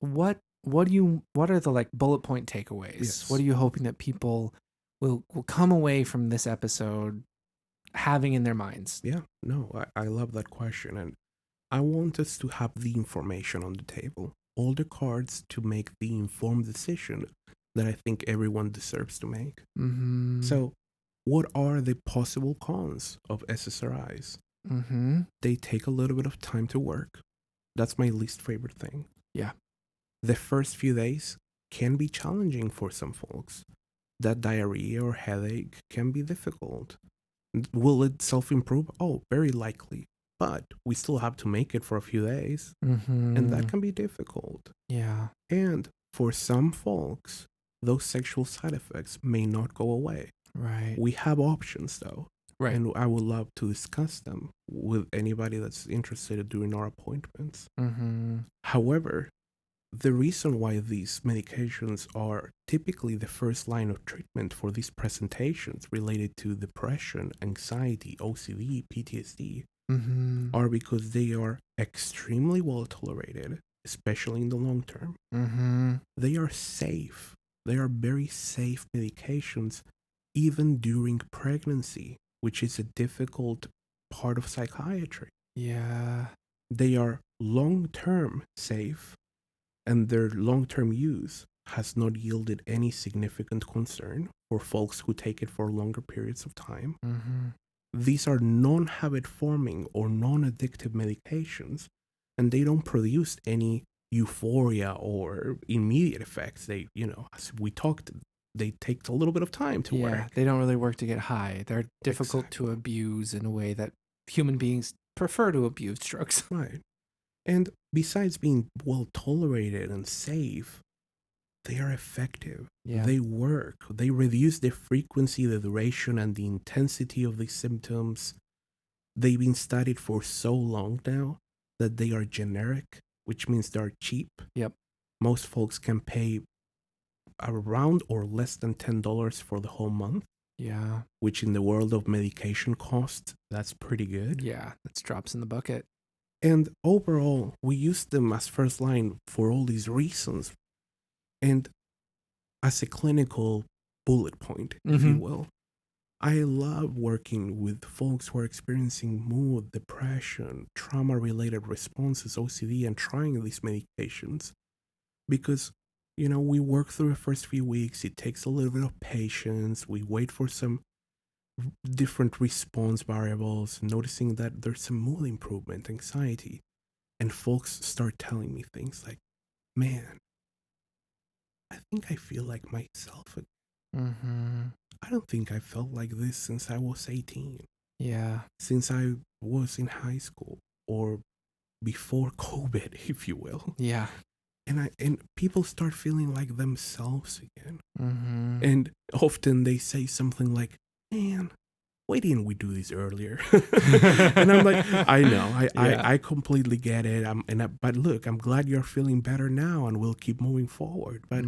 What are the bullet point takeaways? Yes. What are you hoping that people will come away from this episode having in their minds? Yeah, no, I love that question. And I want us to have the information on the table, all the cards to make the informed decision that I think everyone deserves to make. So what are the possible cons of SSRIs? They take a little bit of time to work. That's my least favorite thing. Yeah. The first few days can be challenging for some folks. That diarrhea or headache can be difficult. Will it self-improve? Oh, very likely. But we still have to make it for a few days. And that can be difficult. Yeah. And for some folks, those sexual side effects may not go away. Right. We have options though. Right. And I would love to discuss them with anybody that's interested during our appointments. However, the reason why these medications are typically the first line of treatment for these presentations related to depression, anxiety, OCD, PTSD Mm-hmm. are because they are extremely well tolerated, especially in the long term. Mm-hmm. They are safe. They are very safe medications, even during pregnancy, which is a difficult part of psychiatry. Yeah. They are long term safe, and their long term use has not yielded any significant concern for folks who take it for longer periods of time. Mm-hmm. These are non habit forming or non addictive medications, and they don't produce any euphoria or immediate effects. They, as we talked, they take a little bit of time to work. They don't really work to get high. They're difficult to abuse in a way that human beings prefer to abuse drugs. Right. And besides being well tolerated and safe, they are effective. Yeah. They work. They reduce the frequency, the duration, and the intensity of these symptoms. They've been studied for so long now that they are generic, which means they're cheap. Yep. Most folks can pay around or less than $10 for the whole month. Yeah. Which in the world of medication costs, that's pretty good. Yeah, that's drops in the bucket. And overall, we use them as first line for all these reasons. And as a clinical bullet point, if you will, I love working with folks who are experiencing mood, depression, trauma-related responses, OCD, and trying these medications. Because, we work through the first few weeks. It takes a little bit of patience. We wait for some different response variables, noticing that there's some mood improvement, anxiety. And folks start telling me things like, man, I think I feel like myself again. Mm-hmm. I don't think I felt like this since I was 18. Yeah. Since I was in high school or before COVID, if you will. Yeah. And people start feeling like themselves again. Mm-hmm. And often they say something like, man, why didn't we do this earlier? And I'm like, I know, I completely get it. But look, I'm glad you're feeling better now, and we'll keep moving forward. But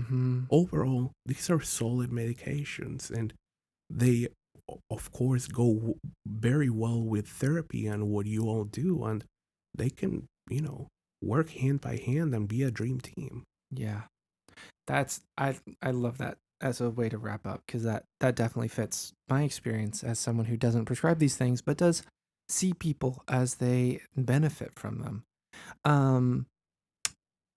overall, these are solid medications, and they, of course, go very well with therapy and what you all do, and they can, work hand by hand and be a dream team. Yeah, I love that as a way to wrap up, because that definitely fits my experience as someone who doesn't prescribe these things but does see people as they benefit from them.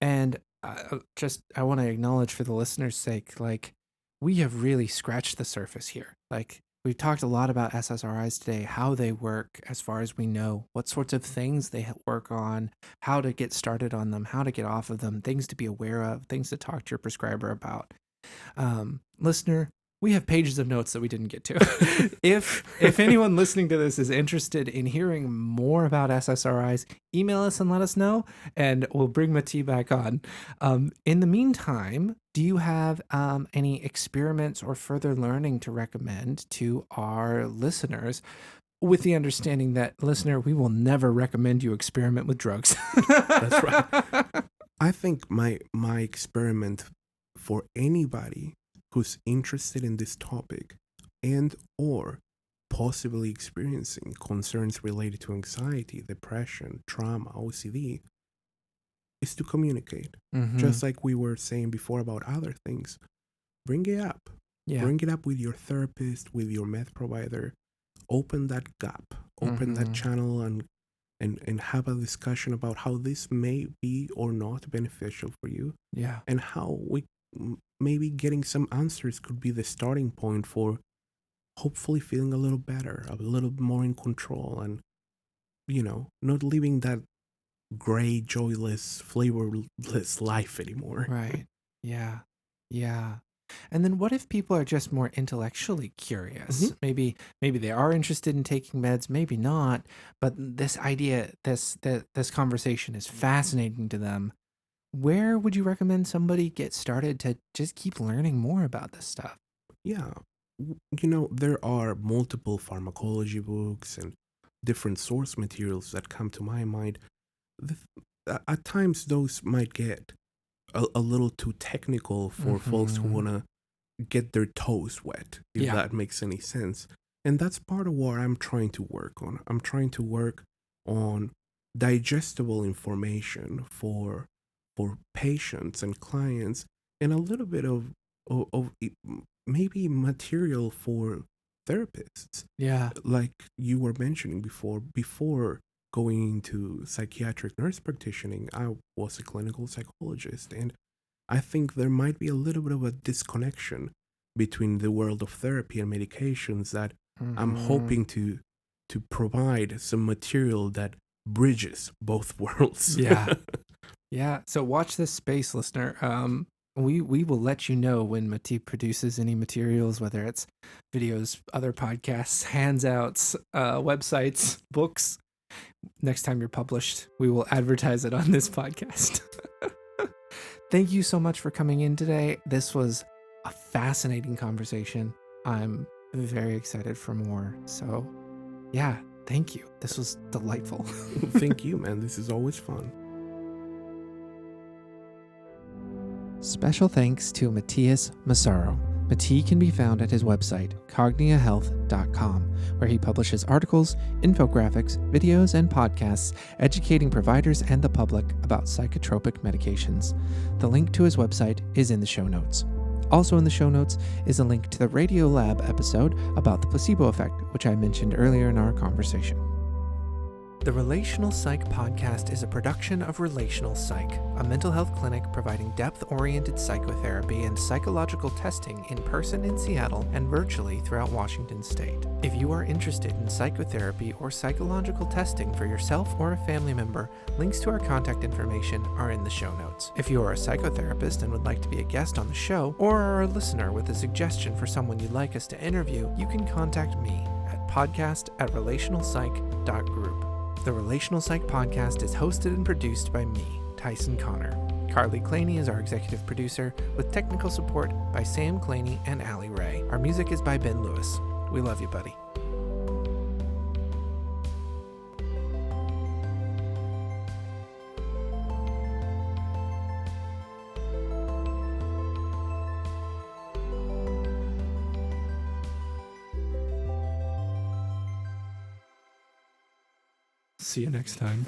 And I want to acknowledge, for the listeners' sake, like, we have really scratched the surface here. Like, we've talked a lot about SSRIs today, how they work as far as we know, what sorts of things they work on, how to get started on them, how to get off of them, things to be aware of, things to talk to your prescriber about. Listener, we have pages of notes that we didn't get to. If anyone listening to this is interested in hearing more about SSRIs, email us and let us know, and we'll bring Mati back on. In the meantime, do you have any experiments or further learning to recommend to our listeners? With the understanding that, listener, we will never recommend you experiment with drugs. That's right. I think my experiment for anybody who's interested in this topic and or possibly experiencing concerns related to anxiety, depression, trauma, OCD, is to communicate. Just like we were saying before about other things. Bring it up. Yeah. Bring it up with your therapist, with your med provider. Open that gap. Open that channel and have a discussion about how this may be or not beneficial for you. Yeah. And how maybe getting some answers could be the starting point for hopefully feeling a little better, a little more in control, and, not living that gray, joyless, flavorless life anymore. Right. Yeah. Yeah. And then what if people are just more intellectually curious? Maybe they are interested in taking meds, maybe not, but this idea, this conversation is fascinating to them. Where would you recommend somebody get started to just keep learning more about this stuff? Yeah. There are multiple pharmacology books and different source materials that come to my mind. At times, those might get a little too technical for folks who want to get their toes wet, if Yeah. that makes any sense. And that's part of what I'm trying to work on. I'm trying to work on digestible information for patients and clients, and a little bit of maybe material for therapists, Yeah. like you were mentioning before going into psychiatric nurse practitioning. I was a clinical psychologist, and I think there might be a little bit of a disconnection between the world of therapy and medications that I'm hoping to provide some material that bridges both worlds. Yeah. Yeah. So watch this space, listener. We will let you know when Mati produces any materials, whether it's videos, other podcasts, handouts, websites, books. Next time you're published, we will advertise it on this podcast. Thank you so much for coming in today. This was a fascinating conversation. I'm very excited for more. So, yeah, thank you. This was delightful. Thank you, man. This is always fun. Special thanks to Matthias Massaro. Mati can be found at his website, cogniahealth.com, where he publishes articles, infographics, videos, and podcasts educating providers and the public about psychotropic medications. The link to his website is in the show notes. Also in the show notes is a link to the Radiolab episode about the placebo effect, which I mentioned earlier in our conversation. The Relational Psych Podcast is a production of Relational Psych, a mental health clinic providing depth-oriented psychotherapy and psychological testing in person in Seattle and virtually throughout Washington State. If you are interested in psychotherapy or psychological testing for yourself or a family member, links to our contact information are in the show notes. If you are a psychotherapist and would like to be a guest on the show, or are a listener with a suggestion for someone you'd like us to interview, you can contact me at podcast@relationalpsych.group. The Relational Psych Podcast is hosted and produced by me, Tyson Connor. Carly Claney is our executive producer, with technical support by Sam Claney and Allie Ray. Our music is by Ben Lewis. We love you, buddy. See you next time.